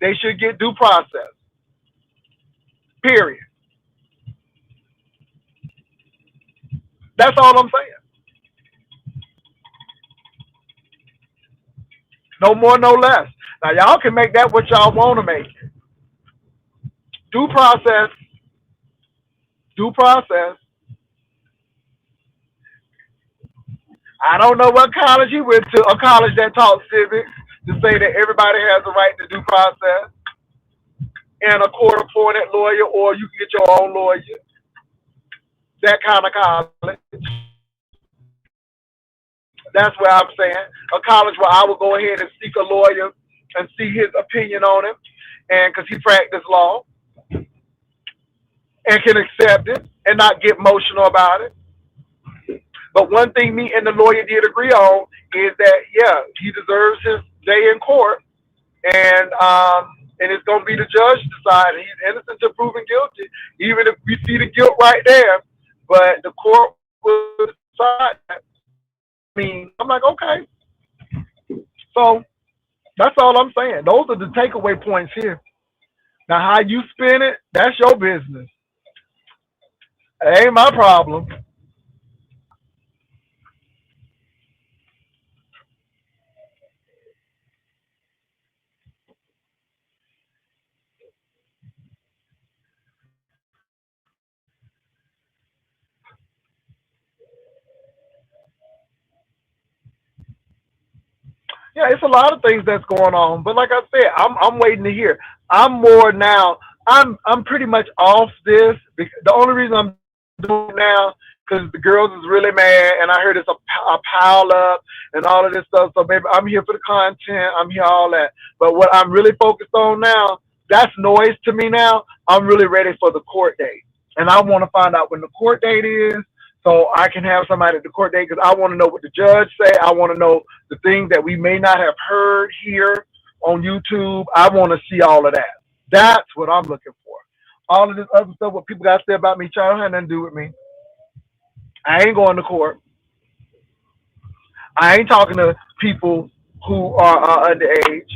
they should get due process. Period. That's all I'm saying. No more, no less. Now y'all can make that what y'all want to make it. Due process, due process. I don't know what college he went to, a college that taught civics, to say that everybody has a right to due process and a court appointed lawyer, or you can get your own lawyer. That kind of college. That's where I'm saying. A college where I would go ahead and seek a lawyer and see his opinion on it, and because he practiced law and can accept it and not get emotional about it. But one thing me and the lawyer did agree on is that, yeah, he deserves his day in court, and it's going to be the judge deciding he's innocent until proven guilty, even if we see the guilt right there. But the court will decide that. I mean, I'm like, okay. So that's all I'm saying. Those are the takeaway points here. Now, how you spin it, that's your business. It ain't my problem. Yeah, it's a lot of things that's going on. But like I said, I'm waiting to hear. I'm more now. I'm pretty much off this. Because the only reason I'm doing it now because the girls is really mad, and I heard it's a pile up and all of this stuff. So baby, I'm here for the content. I'm here all that. But what I'm really focused on now, that's noise to me now. I'm really ready for the court date, and I want to find out when the court date is, so I can have somebody at the court date because I want to know what the judge say. I want to know the things that we may not have heard here on YouTube. I want to see all of that. That's what I'm looking for. All of this other stuff, what people got to say about me, child, had nothing to do with me. I ain't going to court. I ain't talking to people who are underage.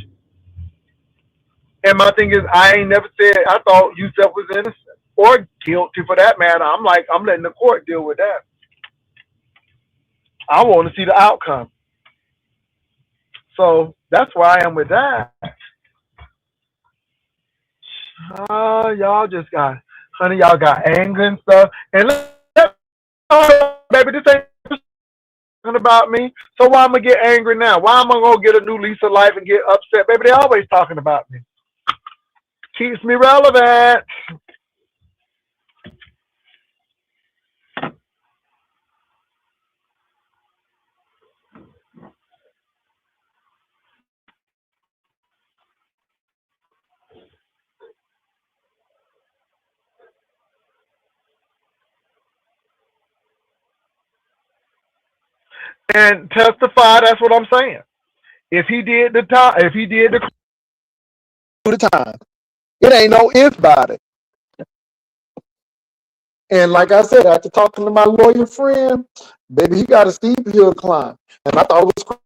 And my thing is, I ain't never said I thought Yousef was innocent or guilty for that matter. I'm like, I'm letting the court deal with that. I want to see the outcome. So that's where I am with that. Y'all just got, honey, y'all got anger and stuff. And baby, this ain't talking about me. So why am I get angry now? Why am I gonna get a new lease of life and get upset? Baby, they always talking about me. Keeps me relevant. And testify, that's what I'm saying. If he did the time, if he did the time, it ain't no if about it. And like I said, after talking to my lawyer friend, baby, he got a steep hill to climb. And I thought it was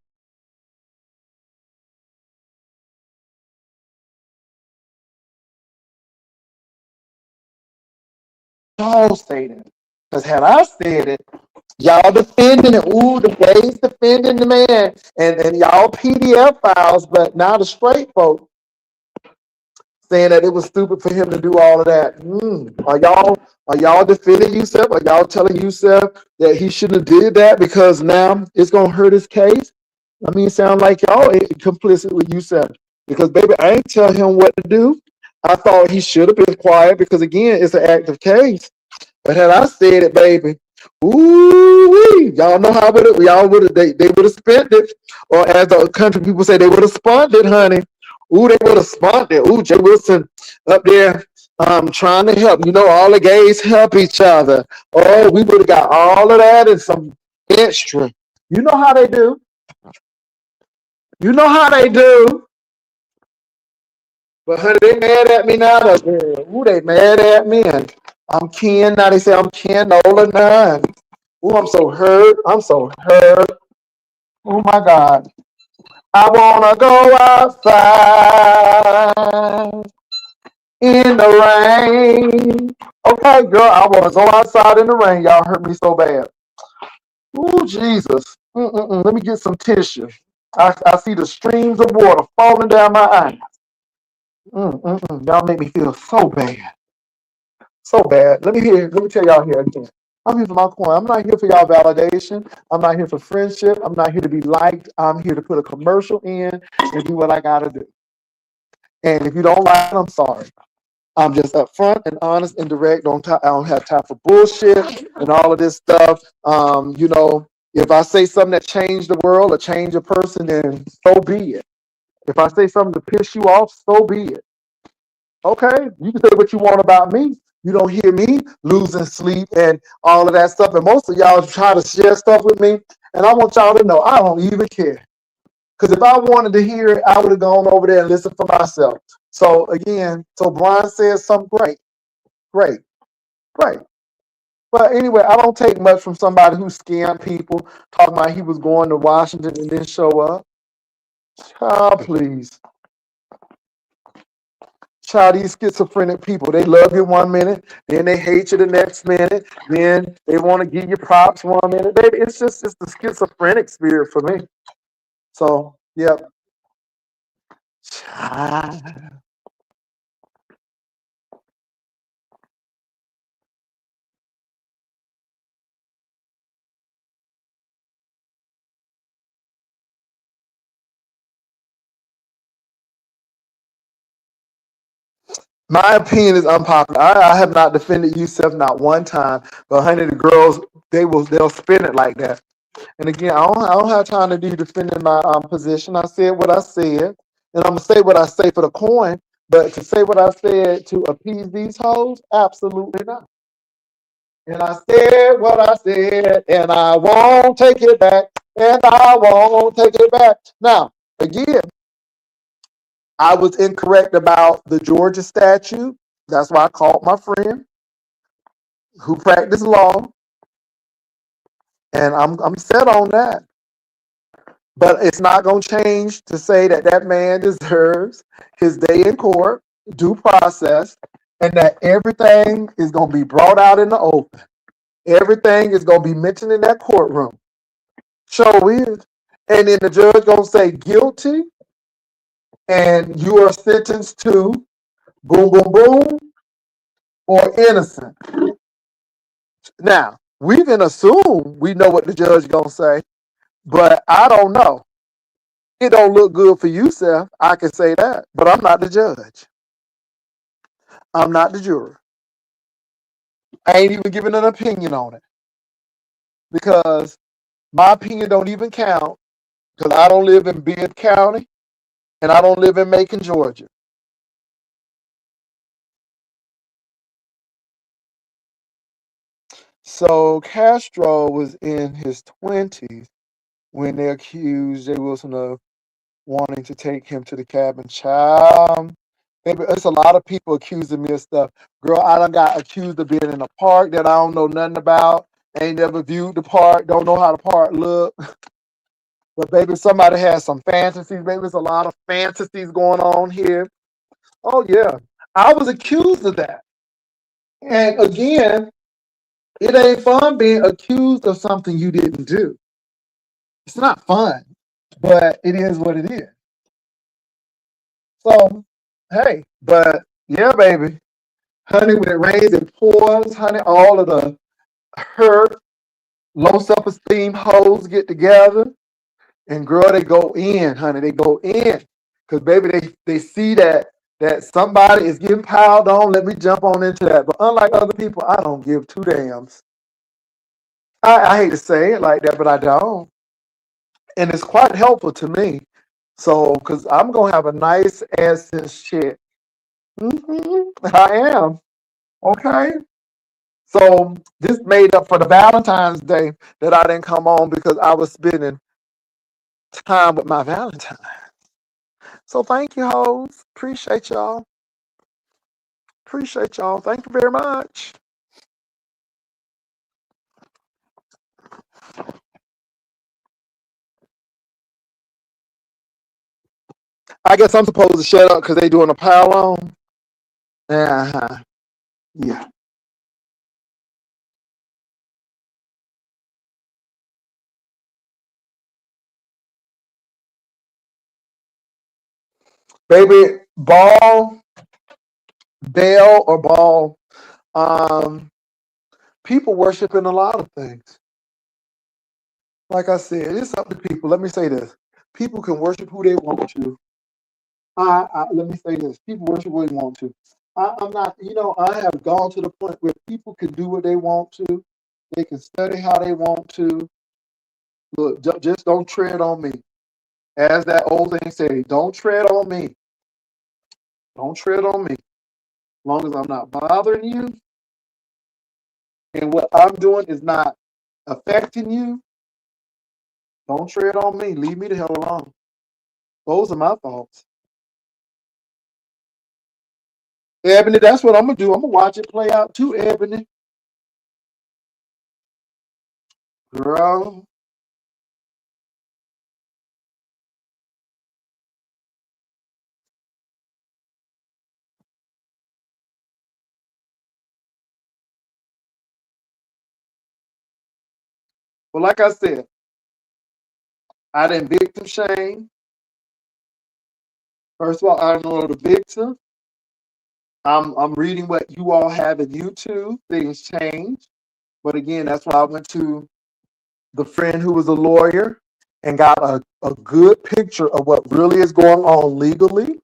y'all stated. Because had I said it, Y'all defending it. Ooh, the gays defending the man. And y'all PDF files, but now the straight folk saying that it was stupid for him to do all of that. Are y'all defending Yousef? Are y'all telling Yousef that he shouldn't have did that because now it's gonna hurt his case? I mean, it sounds like y'all complicit with Yousef. Because baby, I ain't tell him what to do. I thought he should have been quiet because again, it's an active case. But had I said it, baby, ooh, y'all know how would it, y'all would have they would have spent it, or as the country people say, they would have spun it, honey. Ooh, they would have spun it. Ooh, Jay Wilson up there trying to help. You know, all the gays help each other. Oh, we would have got all of that and some extra. You know how they do. You know how they do. But honey, they mad at me now. Ooh, they mad at me. And I'm Ken. Now they say I'm Ken Nola 9. Ooh, I'm so hurt. I'm so hurt. Oh my God. I wanna go outside in the rain. Okay, girl, I wanna go outside in the rain. Y'all hurt me so bad. Ooh, Jesus. Let me get some tissue. I see the streams of water falling down my eyes. Y'all make me feel so bad. So bad. Let me tell y'all here again. I'm here for my coin. I'm not here for y'all validation. I'm not here for friendship. I'm not here to be liked. I'm here to put a commercial in and do what I gotta do. And if you don't like it, I'm sorry. I'm just upfront and honest and direct. I don't have time for bullshit and all of this stuff. If I say something that changed the world or change a person, then so be it. If I say something to piss you off, so be it. Okay, you can say what you want about me. You don't hear me losing sleep and all of that stuff. And most of y'all try to share stuff with me. And I want y'all to know I don't even care. Because if I wanted to hear it, I would have gone over there and listened for myself. So again, Brian says something great. Great. But anyway, I don't take much from somebody who scammed people, talking about he was going to Washington and didn't show up. Child, please. Child, these schizophrenic people, they love you 1 minute, then they hate you the next minute, then they want to give you props 1 minute. It's the schizophrenic spirit for me. So, yeah. Child. My opinion is unpopular. I have not defended Yousef not one time, but honey, the girls they'll spin it like that. And again, I don't have time to do defending my position. I said what I said, and I'm gonna say what I say for the coin. But to say what I said to appease these hoes, absolutely not. And I said what I said, and I won't take it back, and I won't take it back. Now, again, I was incorrect about the Georgia statute. That's why I called my friend who practiced law, and I'm set on that. But it's not going to change to say that that man deserves his day in court, due process, and that everything is going to be brought out in the open. Everything is going to be mentioned in that courtroom. Sure is. And then the judge going to say guilty, and you are sentenced to boom, boom, boom, or innocent. Now, we can assume we know what the judge going to say, but I don't know. It don't look good for you, Seth. I can say that, but I'm not the judge. I'm not the juror. I ain't even giving an opinion on it because my opinion don't even count because I don't live in Bibb County and I don't live in Macon, Georgia. So Castro was in his 20s when they accused Jay Wilson of wanting to take him to the cabin. Child, baby, it's a lot of people accusing me of stuff. Girl, I done got accused of being in a park that I don't know nothing about. Ain't never viewed the park. Don't know how the park look. But baby, somebody has some fantasies. Baby, there's a lot of fantasies going on here. Oh yeah, I was accused of that. And again, It ain't fun being accused of something you didn't do. It's not fun, but it is what it is. So, hey, but yeah, baby, honey, when it rains, it pours, honey, all of the hurt, low self-esteem hoes get together, and girl, they go in, honey, they go in, because baby, they see that somebody is getting piled on. Let me jump on into that. But unlike other people, I don't give two damns. I hate to say it like that, but I don't, and it's quite helpful to me. So, because I'm gonna have a nice essence chick. I am. Okay. So this made up for the Valentine's Day that I didn't come on because I was spending time with my Valentine. So thank you, hoes. Appreciate y'all. Appreciate y'all. Thank you very much. I guess I'm supposed to shut up because they doing a pile on. Uh-huh. Yeah. Baby, ball, bell, or ball. Um, People worship in a lot of things. Like I said, it's up to people. Let me say this. People can worship who they want to. Let me say this. People worship what they want to. I'm not, I have gone to the point where people can do what they want to. They can study how they want to. Look, just don't tread on me. As that old thing say, don't tread on me. Don't tread on me. As long as I'm not bothering you and what I'm doing is not affecting you, don't tread on me. Leave me the hell alone. Those are my thoughts. Ebony, that's what I'm going to do. I'm going to watch it play out too, Ebony. Girl. Well, like I said, I didn't victim shame. First of all, I don't know the victim. I'm reading what you all have in YouTube. Things change. But again, that's why I went to the friend who was a lawyer and got a good picture of what really is going on legally.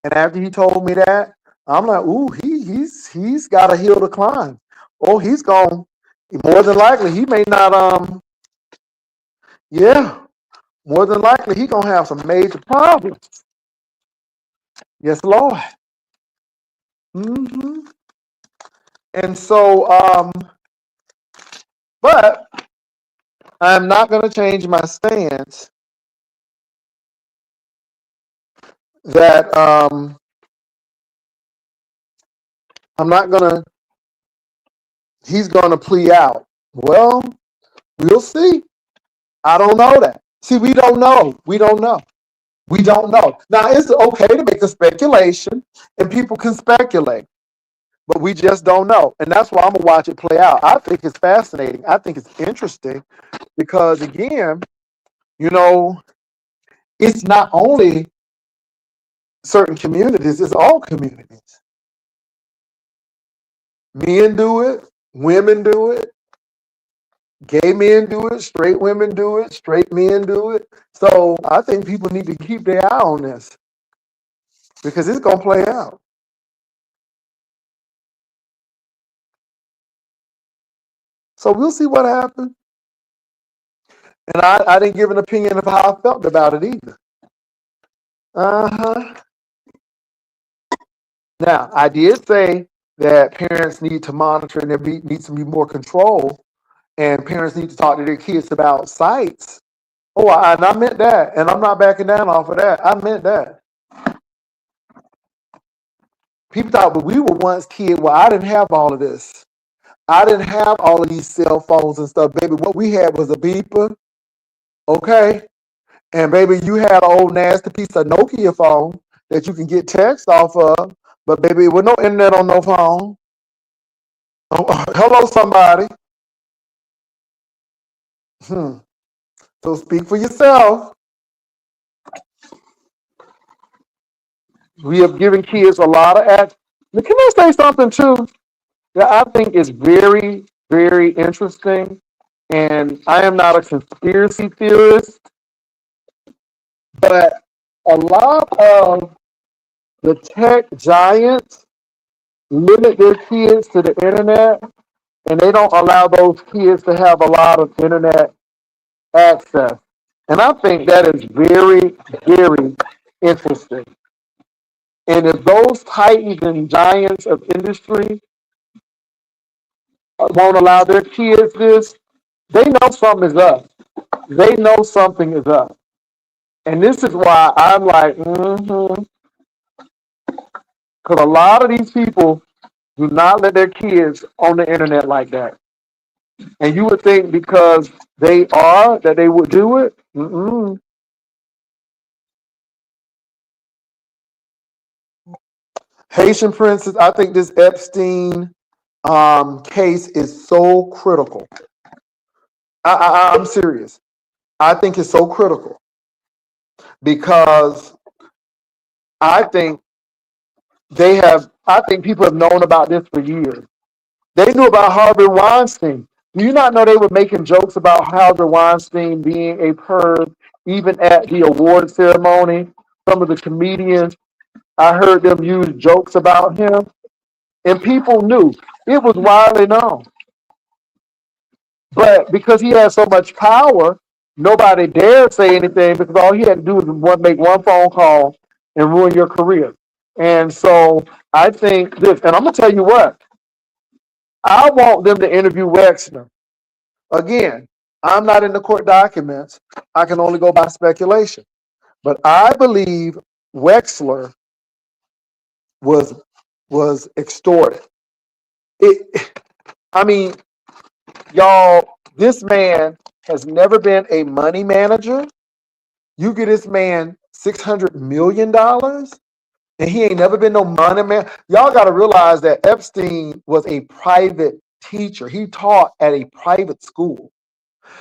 And after he told me that, I'm like, ooh, he's got a hill to climb. Oh, he's gone. More than likely, he may not yeah, more than likely he gonna have some major problems. Yes, Lord. hmm And so, but I'm not gonna change my stance that I'm not gonna he's gonna plea out. Well, we'll see. I don't know that. See, we don't know. We don't know. We don't know. Now, it's okay to make a speculation, and people can speculate, but we just don't know. And that's why I'm going to watch it play out. I think it's fascinating. I think it's interesting because, again, you know, it's not only certain communities, it's all communities. Men do it, women do it, gay men do it, straight women do it, straight men do it. So I think people need to keep their eye on this because it's going to play out. So we'll see what happens. And I didn't give an opinion of how I felt about it either. Uh-huh. Now, I did say that parents need to monitor and there needs to be more control, and parents need to talk to their kids about sites. Oh, and I meant that, and I'm not backing down off of that. I meant that. People thought, but we were once kids. Well, I didn't have all of this. I didn't have all of these cell phones and stuff, baby. What we had was a beeper, okay? And baby, you had an old nasty piece of Nokia phone that you can get text off of. But baby, with no internet on no phone. Hello, somebody. Hmm. So speak for yourself. We have given kids a lot of act. Now, can I say something too that I think is very, very interesting? And I am not a conspiracy theorist, but a lot of the tech giants limit their kids to the internet, and they don't allow those kids to have a lot of internet access. And I think that is very, very interesting. And if those titans and giants of industry won't allow their kids this, they know something is up. They know something is up. And this is why I'm like, because a lot of these people do not let their kids on the internet like that. And you would think because they are that they would do it. Haitian princess, I think this Epstein case is so critical. I'm serious. I think it's so critical because I think I think people have known about this for years. They knew about Harvey Weinstein. Do you not know they were making jokes about Harvey Weinstein being a perv even at the award ceremony? Some of the comedians, I heard them use jokes about him, and people knew. It was widely known. But because he had so much power, nobody dared say anything because all he had to do was make one phone call and ruin your career. And so I think this, and I'm gonna tell you what, I want them to interview Wexner. Again, I'm not in the court documents. I can only go by speculation. But I believe Wexler was extorted. It, I mean, y'all, this man has never been a money manager. You get this man $600 million, and he ain't never been no money man. Y'all got to realize that Epstein was a private teacher. He taught at a private school.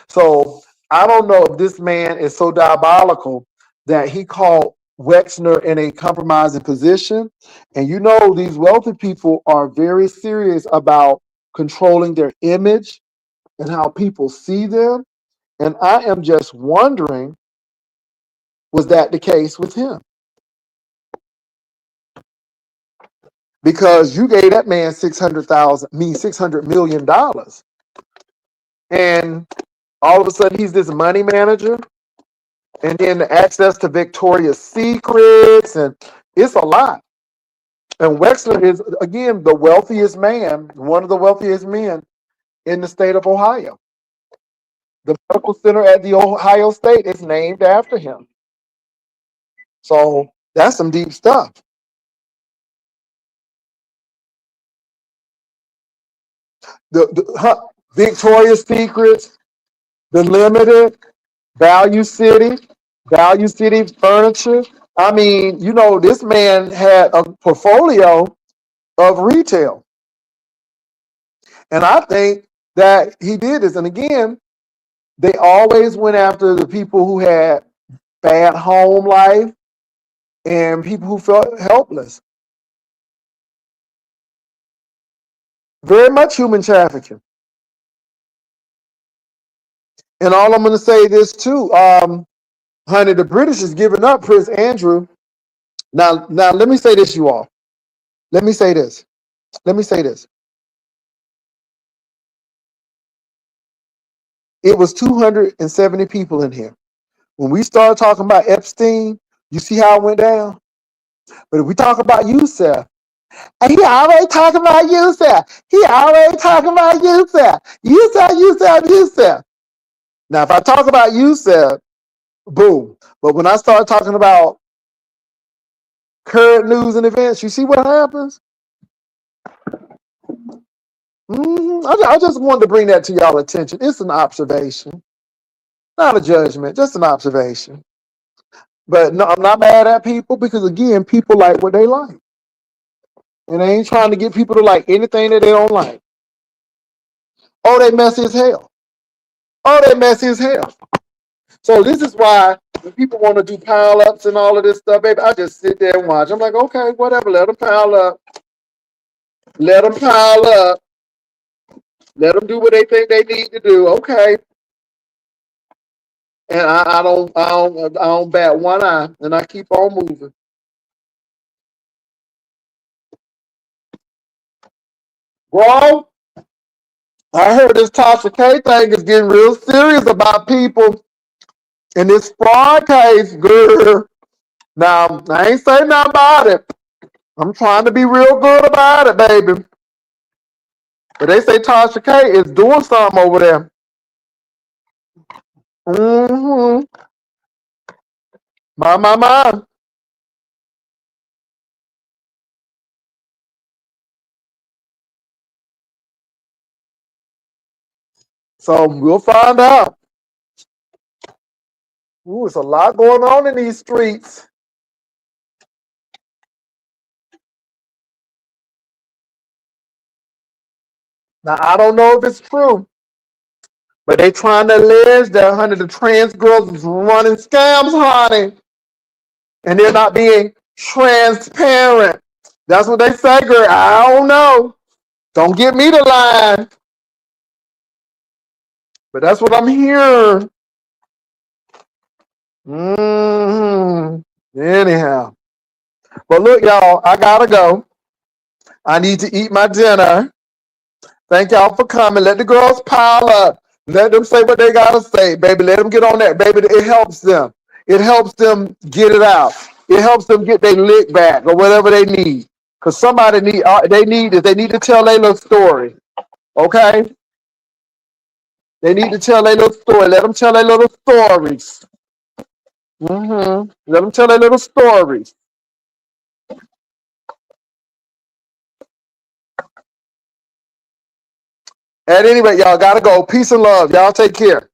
So I don't know if this man is so diabolical that he called Wexner in a compromising position. And you know, these wealthy people are very serious about controlling their image and how people see them. And I am just wondering, was that the case with him? Because you gave that man $600 million, and all of a sudden he's this money manager, and then the access to Victoria's Secrets, and it's a lot. And Wexler is again the wealthiest man, one of the wealthiest men in the state of Ohio. The medical center at the Ohio State is named after him. So that's some deep stuff. Victoria's Secrets, the Limited, Value City, Value City Furniture. I mean, you know, this man had a portfolio of retail. And I think that he did this. And again, they always went after the people who had bad home life and people who felt helpless. Very much human trafficking. And all I'm going to say this too, honey, the British is giving up Prince Andrew. Now, let me say this, you all. Let me say this. Let me say this. It was 270 people in here. When we started talking about Epstein, you see how it went down? But if we talk about Yousef, he always talking about Yousef. He always talking about Yousef. Yousef. Now, if I talk about Yousef, boom. But when I start talking about current news and events, you see what happens? I just wanted to bring that to y'all attention. It's an observation, not a judgment, just an observation. But no, I'm not mad at people because, again, people like what they like. And they ain't trying to get people to like anything that they don't like. Oh, they messy as hell. Oh, they messy as hell. So this is why when people want to do pile ups and all of this stuff, baby, I just sit there and watch. I'm like, okay, whatever. Let them pile up. Let them pile up. Let them do what they think they need to do. Okay. And I don't bat one eye, and I keep on moving. Bro, I heard this Tasha K thing is getting real serious about people in this fraud case, girl. Now, I ain't saying nothing about it. I'm trying to be real good about it, baby. But they say Tasha K is doing something over there. Mm-hmm. My. So we'll find out. Ooh, it's a lot going on in these streets. Now, I don't know if it's true, but they trying to allege that, honey, the trans girls is running scams, honey. And they're not being transparent. That's what they say, girl. I don't know. Don't get me the line. But that's what I'm hearing. Anyhow. But look, y'all, I gotta go. I need to eat my dinner. Thank y'all for coming. Let the girls pile up. Let them say what they gotta say, baby. Let them get on that, baby. It helps them. It helps them get it out. It helps them get their lick back or whatever they need. Cause somebody they need to tell their little story. Okay? They need to tell their little story. Let them tell their little stories. Let them tell their little stories. At any rate, y'all gotta go. Peace and love. Y'all take care.